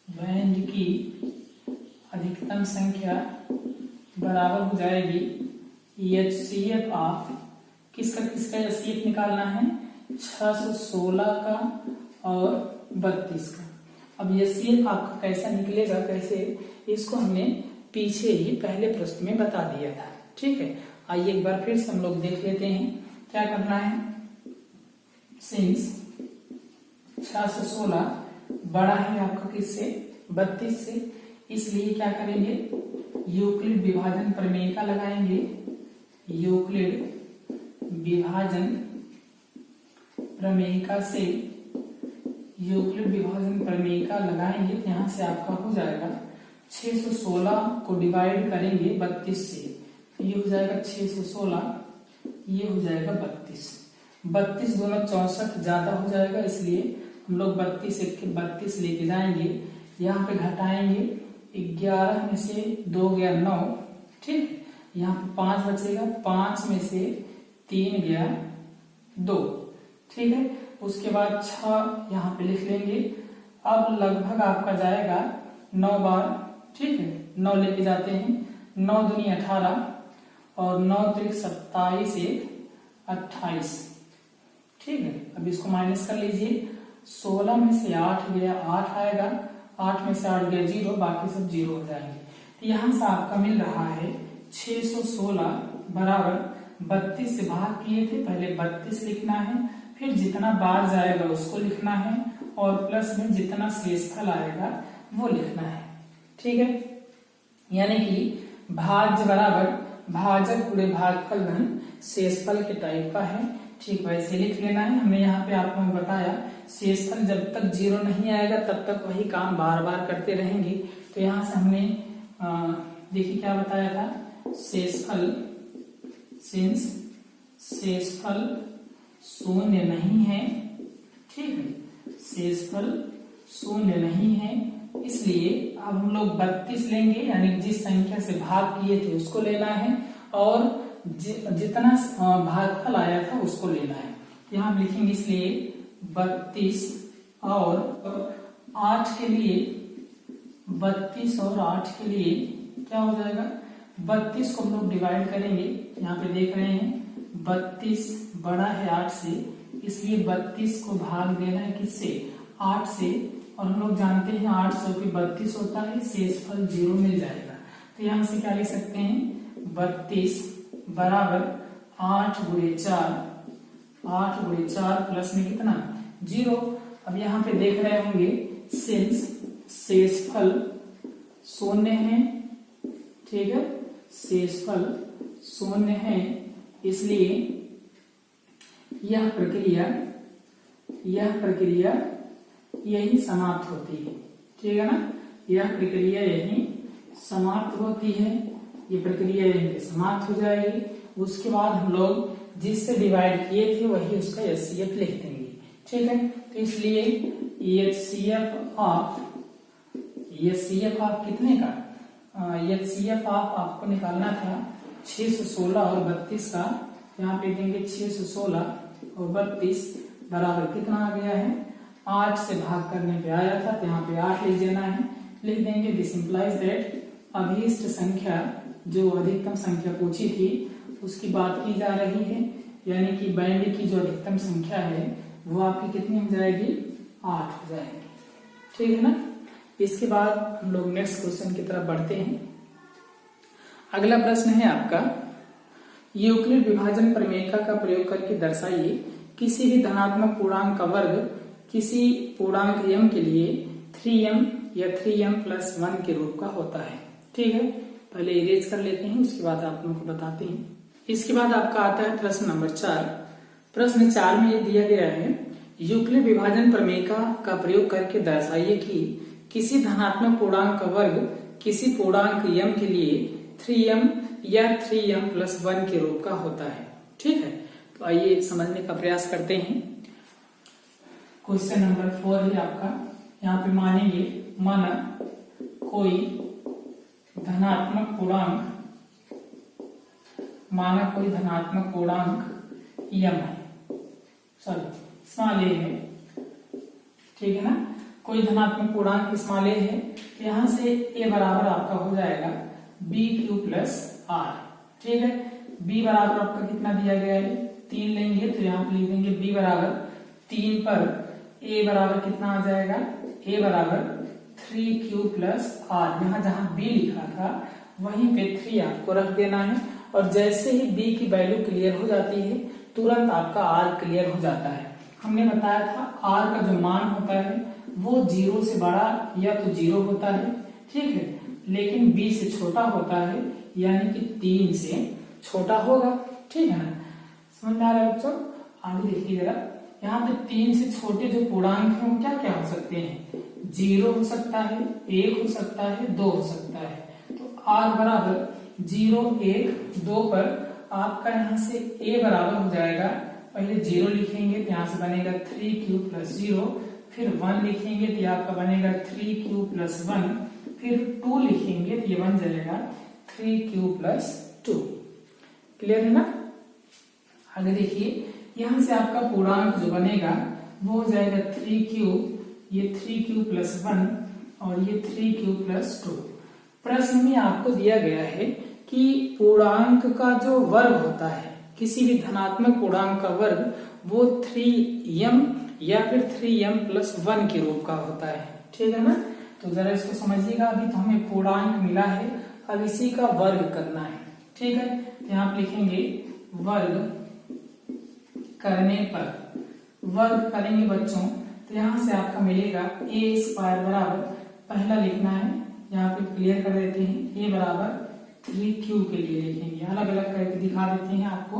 बैंड की अधिकतम संख्या बराबर हो जाएगी HCF ऑफ, किसका HCF निकालना है? 616 का और 32 का। अब HCF आपका कैसा निकलेगा, कैसे, इसको हमने पीछे ही पहले प्रश्न में बता दिया था। ठीक है, आइए एक बार फिर से हम लोग देख लेते हैं क्या करना है। सिंस 616 बड़ा है आपका किससे? 32 से, इसलिए क्या करेंगे, यूक्लिड विभाजन प्रमेय लगाएंगे। यूक्लिड विभाजन प्रमेय से यूक्लिड विभाजन प्रमेय लगाएंगे, यहां से आपका हो जाएगा 616 को डिवाइड करेंगे 32 से, ये हो जाएगा 616, ये हो जाएगा 32। 32 दोनों 64 ज्यादा हो जाएगा, इसलिए हम लोग 32 लेके जाएंगे, यहाँ पे घटाएंगे 11 में से 2 गया 9। ठीक, यहाँ पे 5 बचेगा, 5 में से 3 गया 2। ठीक है, उसके बाद 6 यहाँ पे लिख लेंगे। अब लगभग आपका जाएगा 9 बार, ठीक है, 9 लेके जाते हैं, 9 दूनी 18 और 9 त्रिक 27, 28, ठीक है। अब इसको माइनस कर लीजिए, 16 में से 8 गया 8 आएगा, 8 में से 8 गया 0, बाकी सब 0 हो जाएंगे। तो यहाँ से आपका मिल रहा है 616 बराबर 32 से भाग किए थे, पहले 32 लिखना है, फिर जितना बार जाएगा उसको लिखना है और प्लस में जितना शेषफल आएगा वो लिखना है, ठीक है। यानी कि भाज्य बराबर भाजक गुणे भागफल घन शेषफल के टाइप का है, ठीक वैसे लिख लेना है। हमने यहाँ पे आप लोगों को बताया शेषफल जब तक 0 नहीं आएगा तब तक वही काम बार बार करते रहेंगे। तो यहाँ से हमने देखिए क्या बताया था, शेषफल शेषफल शून्य नहीं है, ठीक है, शेषफल शून्य नहीं है, इसलिए अब हम लोग 32 लेंगे, यानी जिस संख्या से भाग किए थे उसको लेना है और जितना भागफल आया था उसको लेना है। यहाँ हम लिखेंगे इसलिए 32 और 8 के लिए 32 और 8 के लिए क्या हो जाएगा, 32 को हम लोग डिवाइड करेंगे, यहाँ पे देख रहे हैं 32 बड़ा है 8 से, इसलिए 32 को भाग देना है किससे, 8 से, और हम लोग जानते हैं 8 सौ की 32 होता है, शेषफल 0 मिल जाएगा। तो यहाँ से क्या लिख सकते हैं, 32 बराबर 8 गुणे 4 प्लस में कितना 0। अब यहाँ पे देख रहे होंगे सिंस शेषफल शून्य है, ठीक है, शेषफल शून्य है, इसलिए यह प्रक्रिया यही समाप्त होती है, ठीक है ना, यह प्रक्रिया यही समाप्त होती है, ये प्रक्रिया यही समाप्त हो जाएगी। उसके बाद हम लोग जिससे डिवाइड किए थे वही उसका एचसीएफ लिख देंगे, ठीक है। तो इसलिए एचसीएफ ऑफ कितने का, एचसीएफ ऑफ आपको निकालना था 616 और 32 का, यहाँ पे देंगे 616 और 32 बराबर कितना आ गया है, 8 से भाग करने पे आया था, तो यहाँ पे 8 लिख देना है, लिख देंगे। दिस इंप्लाइज दैट अभीष्ट संख्या जो अधिकतम संख्या पूछी थी उसकी बात की जा रही है, यानी कि बैंड की जो अधिकतम संख्या है वो आपकी कितनी हो जाएगी, 8 हो जाएगी, ठीक है ना। इसके बाद हम लोग नेक्स्ट क्वेश्चन की तरफ बढ़ते हैं। अगला प्रश्न है आपका, यूक्लिड विभाजन प्रमेयिका का प्रयोग करके दर्शाइए किसी भी धनात्मक पूर्णांक का वर्ग किसी पूर्णांक m के लिए 3m या 3m+1 के रूप का होता है, ठीक है। पहले इरेज कर लेते हैं, उसके बाद आप लोगों को बताते हैं। इसके बाद आपका आता है प्रश्न नंबर 4। प्रश्न 4 में ये दिया गया है, यूक्लिड विभाजन प्रमेयिका का प्रयोग करके दर्शाइए कि किसी धनात्मक पूर्णांक का वर्ग किसी पूर्णांक m के लिए 3m या 3m+1 के रूप का होता है, ठीक है। तो आइए समझने का प्रयास करते हैं। क्वेश्चन नंबर 4 है आपका, यहाँ पे मानेंगे माना कोई धनात्मक पूर्णांक m है, सॉरी स्मॉल a है, ठीक है ना, कोई धनात्मक पूर्णांक स्मॉल a है, यहाँ से a बराबर आपका हो जाएगा b3+r, ठीक है। b बराबर आपका कितना दिया गया है, 3 लेंगे, तो यहाँ पे लिख देंगे b बराबर 3 पर a बराबर कितना आ जाएगा, a बराबर 3q+r, यहाँ जहां b लिखा था वहीं पे 3 आपको रख देना है, और जैसे ही b की वैल्यू क्लियर हो जाती है तुरंत आपका r क्लियर हो जाता है। हमने बताया था r का जो मान होता है वो 0 से बड़ा या तो 0 होता है, ठीक है, लेकिन b से छोटा होता है, यानी कि 3 से छोटा होगा, ठीक है ना, समझ में आ रहा है बच्चों। आगे देखिए जरा, यहाँ पे 3 से छोटे जो पूर्णांक हैं वो क्या क्या हो सकते हैं, 0 हो सकता है, 1 हो सकता है, 2 हो सकता है। तो r बराबर 0, 1, 2 पर आपका यहाँ से a बराबर हो जाएगा, पहले 0 लिखेंगे तो यहाँ से बनेगा 3q+0, फिर 1 लिखेंगे तो ये आपका बनेगा 3q+1, फिर 2 लिखेंगे तो ये बन जाएगा 3q+2। क्लियर है ना। आगे देखिए, यहाँ से आपका पूर्णांक जो बनेगा वो हो जाएगा 3q, ये 3q+1 और ये 3q प्लस 2। प्रश्न में आपको दिया गया है कि पूर्णांक का जो वर्ग होता है, किसी भी धनात्मक पूर्णांक का वर्ग, वो 3m या फिर 3m प्लस 1 के रूप का होता है। ठीक है ना? तो जरा इसको समझिएगा। अभी तो हमें पूर्णांक मिला है, अब इसी का वर्ग करना है। ठीक है, यहाँ आप लिखेंगे वर्ग करने पर, वर्ग करेंगे बच्चों, तो यहाँ से आपका मिलेगा a स्क्वायर बराबर, पहला लिखना है, यहाँ पे क्लियर कर देते हैं, a बराबर 3q के लिए लिखेंगे, अलग अलग करके दिखा देते हैं आपको।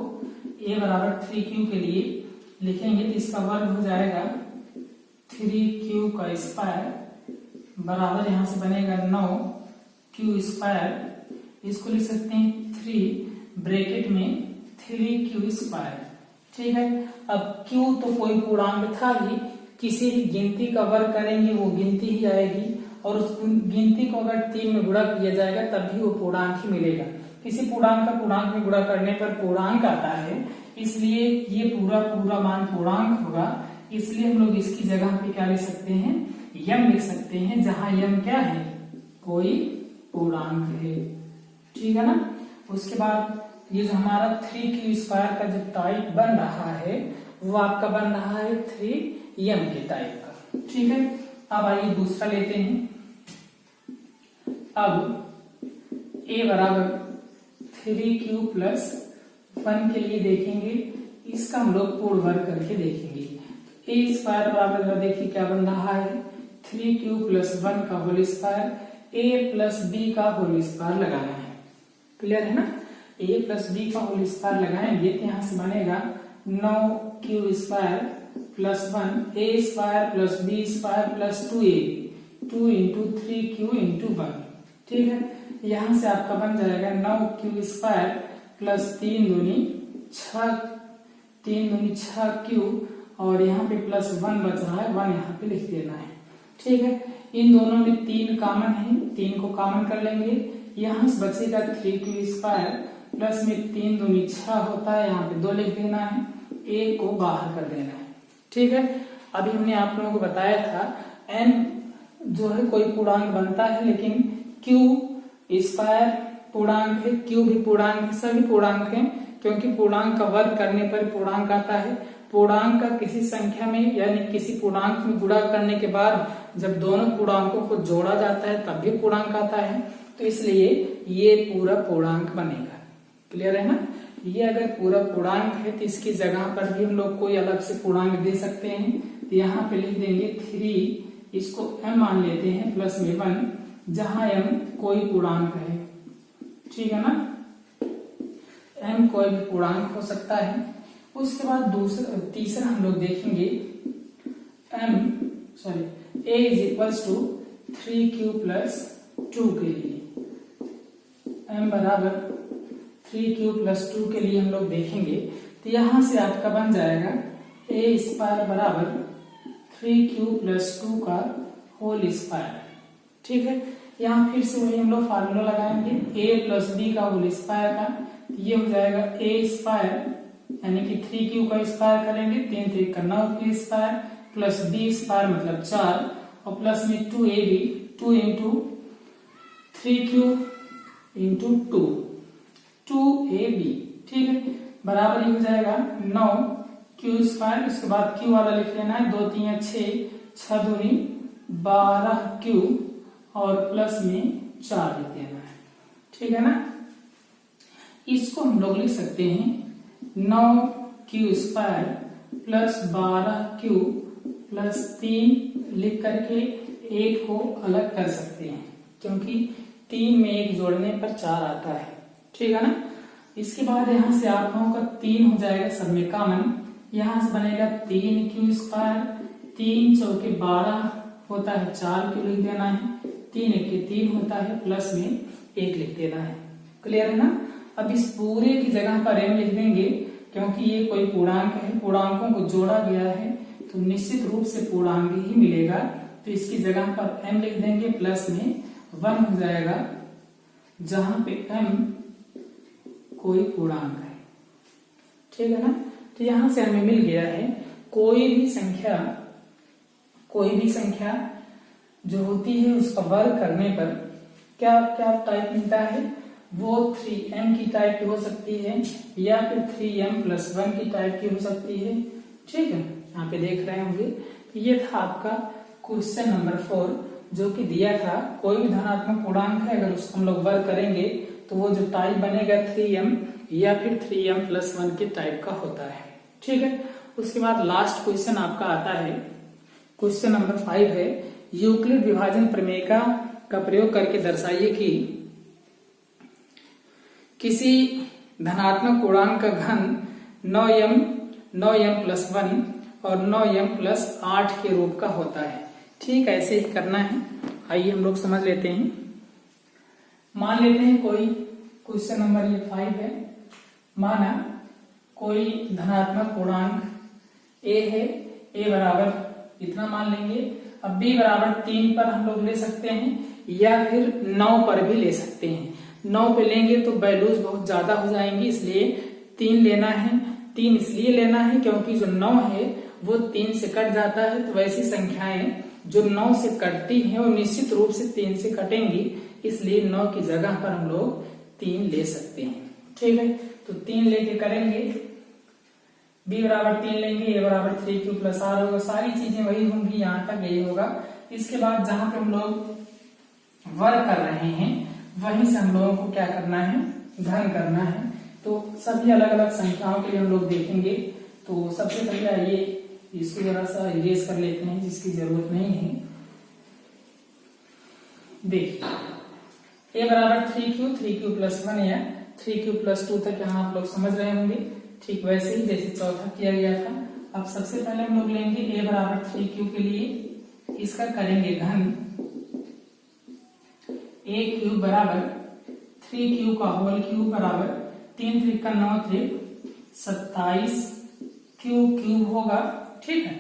a बराबर 3q के लिए लिखेंगे तो इसका वर्ग हो जाएगा 3q का स्क्वायर बराबर, यहाँ से बनेगा 9q स्क्वायर, इसको लिख सकते हैं 3 ब्रैकेट में 3q स्क्वायर। ठीक है, अब q तो कोई पूर्णांक था ही, किसी भी गिनती का वर्ग करेंगे वो गिनती ही आएगी, और उस गिनती को अगर 3 में गुणा किया जाएगा तब भी वो पूर्णांक ही मिलेगा। किसी पूर्णांक का पूर्णांक में गुणा करने पर पूर्णांक आता है, इसलिए ये पूरा पूरा मान पूर्णांक होगा। इसलिए हम लोग इसकी जगह पे क्या लिख सकते हैं, यम लिख सकते हैं, जहां यम क्या है, कोई पूर्णांक है। ठीक है ना? उसके बाद ये जो हमारा 3q स्क्वायर का जो टाइप बन रहा है वो आपका बन रहा है 3m के टाइप का। ठीक है, अब आइए दूसरा लेते हैं। अब a बराबर 3q प्लस 1 के लिए देखेंगे, इसका हम लोग पूर्ण वर्ग करके देखेंगे। a स्क्वायर बराबर देखिए क्या बन रहा है, 3q प्लस 1 का whole square, a plus b का होल स्क्वायर लगाना है। क्लियर है ना? a प्लस b का होल स्क्वायर लगाएंगे तो यहाँ से बनेगा 9q square plus 1, a square plus b square plus 2ab, 2 into 3q into 1। ठीक है, यहाँ से आपका बन जाएगा 9q स्क्वायर प्लस 3 दूनी 6q, और यहाँ पे प्लस 1 बच रहा है, 1 यहाँ पे लिख देना है। ठीक है, इन दोनों में 3 कॉमन है, 3 को कॉमन कर लेंगे, यहाँ से बचेगा 3q स्क्वायर प्लस में 3 दूनी 6 होता है, यहाँ पे 2 लिख देना है, a को बाहर कर देना है। ठीक है, अभी हमने आप लोगों को बताया था n जो है कोई पूर्णांक बनता है, लेकिन q स्क्वायर पूर्णांक है, q भी पूर्णांक है, सभी पूर्णांक हैं, क्योंकि पूर्णांक का वर्ग करने पर पूर्णांक आता है। पूर्णांक का किसी संख्या में यानी किसी पूर्णांक में गुणा करने के बाद जब दोनों पूर्णांकों को जोड़ा जाता है तब भी पूर्णांक आता है, तो इसलिए ये पूरा पूर्णांक बनेगा। क्लियर है ना? ये अगर पूरा पूर्णांक है तो इसकी जगह पर भी हम लोग कोई अलग से पूर्णांक दे सकते हैं। तो यहाँ पे लिख देंगे 3, इसको m मान लेते हैं, प्लस में 1, जहां m कोई पूर्णांक है। ठीक है ना? m कोई भी पूर्णांक हो सकता है। उसके बाद तीसरा हम लोग देखेंगे a is equals to 3q plus 2 के लिए, m बराबर 3q प्लस 2 के लिए हम लोग देखेंगे, तो यहां से आपका बन जाएगा a स्क्वायर बराबर 3q प्लस 2 का होल स्क्वायर। ठीक है, यहाँ फिर से वही हम लोग फार्मूला लगाएंगे, a प्लस b का होल स्क्वायर का, ये हो जाएगा a स्क्वायर यानी कि 3q का स्क्वायर करेंगे, 3 3 का 9q square plus b square मतलब 4, और प्लस में 2ab, 2 into 3q into 2ab। ठीक है, बराबर ही हो जाएगा 9q स्क्वायर, उसके बाद q वाला लिख लेना है, 2 3 6, 6 दूनी 12q, और प्लस में 4 लिख देना है। ठीक है ना? इसको हम लोग लिख सकते हैं 9q square plus 12q plus 3 लिख करके 8 को अलग कर सकते हैं, क्योंकि 3 में 1 जोड़ने पर 4 आता है। ठीक है ना? इसके बाद यहाँ से आप लोगों का 3 हो जाएगा सब में कॉमन, यहाँ से बनेगा 3q स्क्वायर, 3 चौके 12 होता है, 4q लिख देना है, 3 1 3 होता है, प्लस में 1 लिख देना है। क्लियर है ना? अब इस पूरे की जगह पर m लिख देंगे, क्योंकि ये कोई पूर्णांक है, पूर्णांकों को जोड़ा गया है तो निश्चित रूप से पूर्णांक ही मिलेगा, तो इसकी जगह पर m लिख देंगे, प्लस में 1 हो जाएगा, जहां पे m कोई पूर्णांक है। ठीक है ना? तो यहां से हमें मिल गया है कोई भी संख्या जो होती है उसका वर्ग करने पर क्या क्या टाइप मिलता है, वो 3m की टाइप की हो सकती है या फिर 3m+1 की टाइप की हो सकती है। ठीक है, यहाँ पे देख रहे होंगे ये था आपका क्वेश्चन नंबर 4 जो कि दिया था कोई भी धनात्मक पूर्णांक है अगर उसको हम लोग वर्ग करेंगे तो वो जो टाइप बनेगा 3m या फिर 3m+1 के टाइप का होता है। ठीक है, उसके बाद लास्ट क्वेश्चन आपका आता है क्वेश्चन नंबर 5 है यूक्लिड विभाजन प्रमेय का प्रयोग करके दर्शाइए कि किसी धनात्मक पूर्णांक का घन 9m+1 और 9m+8 के रूप का होता है। ठीक, ऐसे ही करना है। आइए हम लोग समझ लेते हैं। मान लेते हैं कोई क्वेश्चन नंबर ये 5 है, माना कोई धनात्मक पूर्णांक a है, a बराबर इतना मान लेंगे। अब b बराबर 3 पर हम लोग ले सकते हैं या फिर 9 पर भी ले सकते हैं। 9 पे लेंगे तो वैल्यूज बहुत ज्यादा हो जाएंगी, इसलिए 3 लेना है। 3 इसलिए लेना है क्योंकि जो 9 है वो 3 से कट जाता है, तो वैसी संख्याएं जो 9 से कटती हैं वो निश्चित रूप से 3 से कटेंगी, इसलिए 9 की जगह पर हम लोग 3 ले सकते हैं। ठीक है, तो 3 लेके करेंगे, b बराबर 3 लेंगे, a बराबर 3q+r होगा, सारी चीजें वही होंगी, यहाँ तक यही होगा। इसके बाद जहां पे हम लोग वर्ग कर रहे हैं वहीं से हम लोगों को क्या करना है, घन करना है। तो सभी अलग अलग संख्याओं के लिए हम लोग देखेंगे। तो सबसे पहले आइए इसको जरा सा इरेज कर लेते हैं जिसकी जरूरत नहीं है। देखिए a बराबर 3q+1 या 3q+2 तक यहाँ आप लोग समझ रहे होंगे। ठीक वैसे ही जैसे चौथा किया गया था। अब सबसे पहले हम लोग लेंगे a बराबर 3q के लिए, इसका करेंगे घन। a³ बराबर 3q का होल क्यूब बराबर 3 3 का 9 3 27 q³ होगा। ठीक है,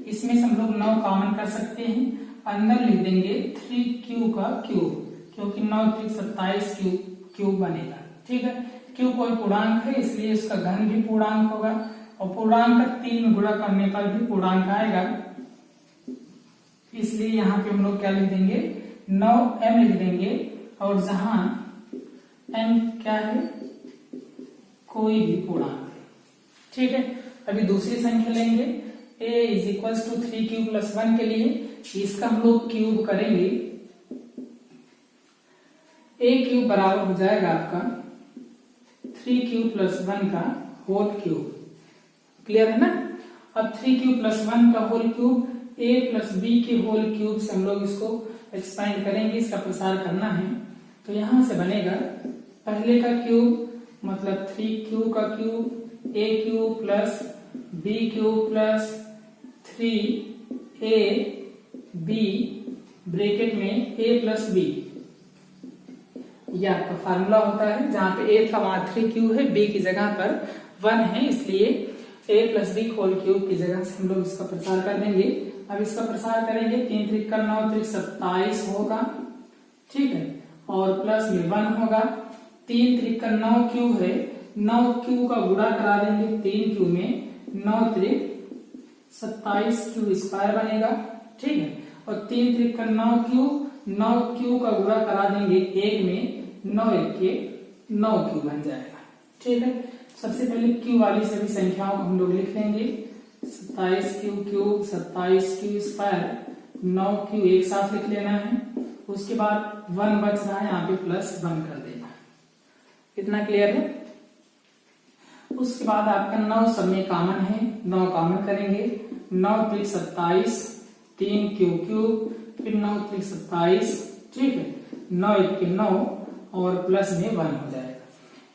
इसमें से हम लोग 9 कॉमन कर सकते हैं, अंदर लिख देंगे 3q का क्यूब, क्योंकि 9 3 27 क्यूब बनेगा। ठीक है, क्यों कोई पूर्णांक है इसलिए इसका घन भी पूर्णांक होगा और पूर्णांक का 3 में गुणा करने पर भी पूर्णांक आएगा, इसलिए यहाँ पे हम लोग क्या लिख देंगे 9m लिख देंगे। और जहां m क्या है, कोई भी पूर्णांक। ठीक है, अभी दूसरी संख्या लेंगे a = 3q+1 के लिए, इसका हम लोग क्यूब करेंगे। a³ बराबर हो जाएगा आपका 3q+1 का होल क्यूब। क्लियर है ना। अब 3q+1 का होल क्यूब a+b के होल क्यूब से हम लोग इसको एक्सपेंड करेंगे, इसका प्रसार करना है। तो यहां से बनेगा पहले का क्यूब मतलब 3q का cube a³ plus b³ plus 3ab bracket में a+b, ये आपका फार्मूला होता है। जहां पे a था वहां 3q है, b की जगह पर 1 है, इसलिए a+b होल क्यूब की जगह से हम लोग इसका प्रसार कर देंगे। अब इसका प्रसार करेंगे 3 3 का 9 3 27 होगा। ठीक है, और प्लस में 1 होगा। 3 3 का 9q है, 9q का गुणा करा देंगे 3q में, 9 3 27q² बनेगा। ठीक है, और 3 3 का 9q का गुणा करा देंगे 1 में, 9 1 के 9q बन जाएगा। ठीक है, सबसे पहले q वाली सभी संख्याओं को हम लोग लिख लेंगे। 27q³ 27q², 9q एक साथ लिख लेना है। उसके बाद 1 बच रहा है, यहाँ पे +1 कर देना। इतना क्लियर है। उसके बाद आपका 9 सब में कॉमन है, 9 कॉमन करेंगे। 9 3 27, 3q³, फिर 9 3 27। ठीक है, 9 1 के 9 और प्लस में 1 हो जाएगा।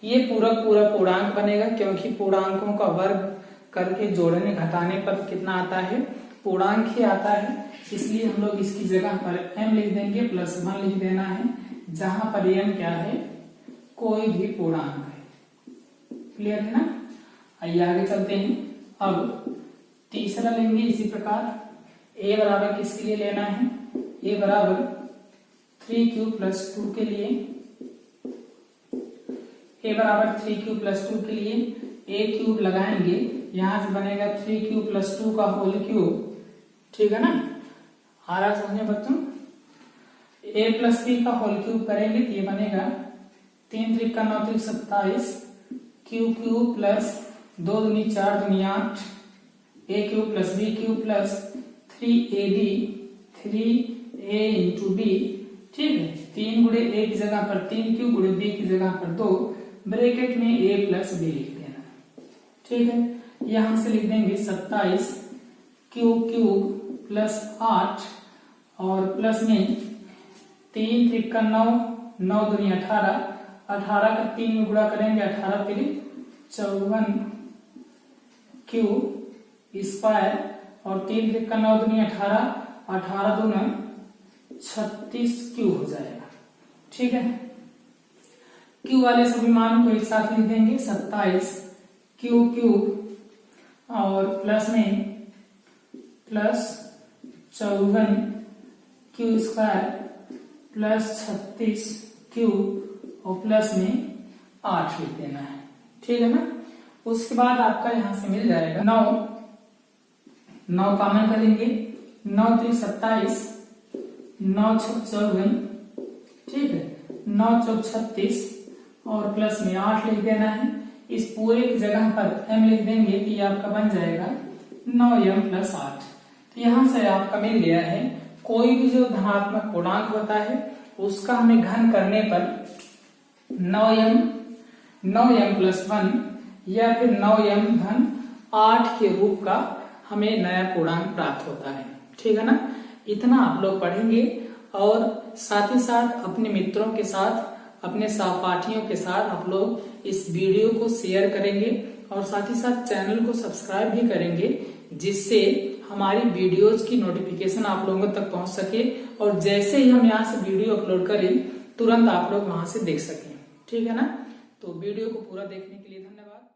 ये पूरा पूर्णांक बनेगा, क्योंकि पूर्णांकों का वर्ग करके जोड़ने घटाने पर कितना आता है, पूर्णांक ही आता है। इसलिए हम लोग इसकी जगह पर m लिख देंगे, +1 लिख देना है, जहां पर m क्या है, कोई भी पूर्णांक है। क्लियर है ना। आइए आगे चलते हैं। अब तीसरा लेंगे इसी प्रकार। a बराबर किसके लिए लेना है, a बराबर 3q+2 के लिए, a बराबर 3q+2 के लिए a³ लगाएंगे, यहां से बनेगा 3q+2 का होल क्यूब। ठीक है ना, आ रहा समझे बच्चों। a प्लस बी का होल क्यूब करेंगे तो ये बनेगा 3 त्रिक का 9 त्रिक 27 क्यू क्यूब प्लस 2 दूनी 4 दूनी 8 a cube plus b cube plus 3ab 3a into b। ठीक है, 3 गुणे a की जगह पर 3 क्यूब गुणे b की जगह पर 2 ब्रैकेट में a प्लस b लिख देना। ठीक है, यहां से लिख देंगे 27 क्यूब क्यूब प्लस 8 और प्लस में 3 त्रिक का 9 9 दूनी 18 18 का 3 में गुणा करेंगे 18 त्रिक 54 क्यूब स्क्वायर और 3 त्रिक का 9 दूनी 18 18 दूना 36 क्यूब हो जाएगा। ठीक है, क्यू वाले सभी मान को एक साथ लिख देंगे 27 क्यूब क्यूब और प्लस में plus 54 Q square plus 36 cube और प्लस में 8 लिख देना है। ठीक है ना, उसके बाद आपका यहां से मिल जाएगा 9 कॉमन करेंगे 9 त्रिक 27 9 छक 54। ठीक है, 9 चौक 36 और प्लस में 8 लिख देना है। इस पूरे की जगह पर m लिख देंगे तो ये आपका बन जाएगा 9m प्लस 8। तो यहां से आपका मिल गया है कोई भी जो धनात्मक पूर्णांक होता है उसका हमें घन करने पर 9m प्लस 1 या फिर 9m धन 8 के रूप का हमें नया पूर्णांक प्राप्त होता है। ठीक है ना, इतना आप लोग पढ़ेंगे और साथ ही साथ अपने मित्रों के साथ अपने सहपाठियों के साथ आप लोग इस वीडियो को शेयर करेंगे और साथ ही साथ चैनल को सब्सक्राइब भी करेंगे, जिससे हमारी वीडियोज की नोटिफिकेशन आप लोगों तक पहुंच सके और जैसे ही हम यहाँ से वीडियो अपलोड करें तुरंत आप लोग वहां से देख सकें। ठीक है ना, तो वीडियो को पूरा देखने के लिए धन्यवाद।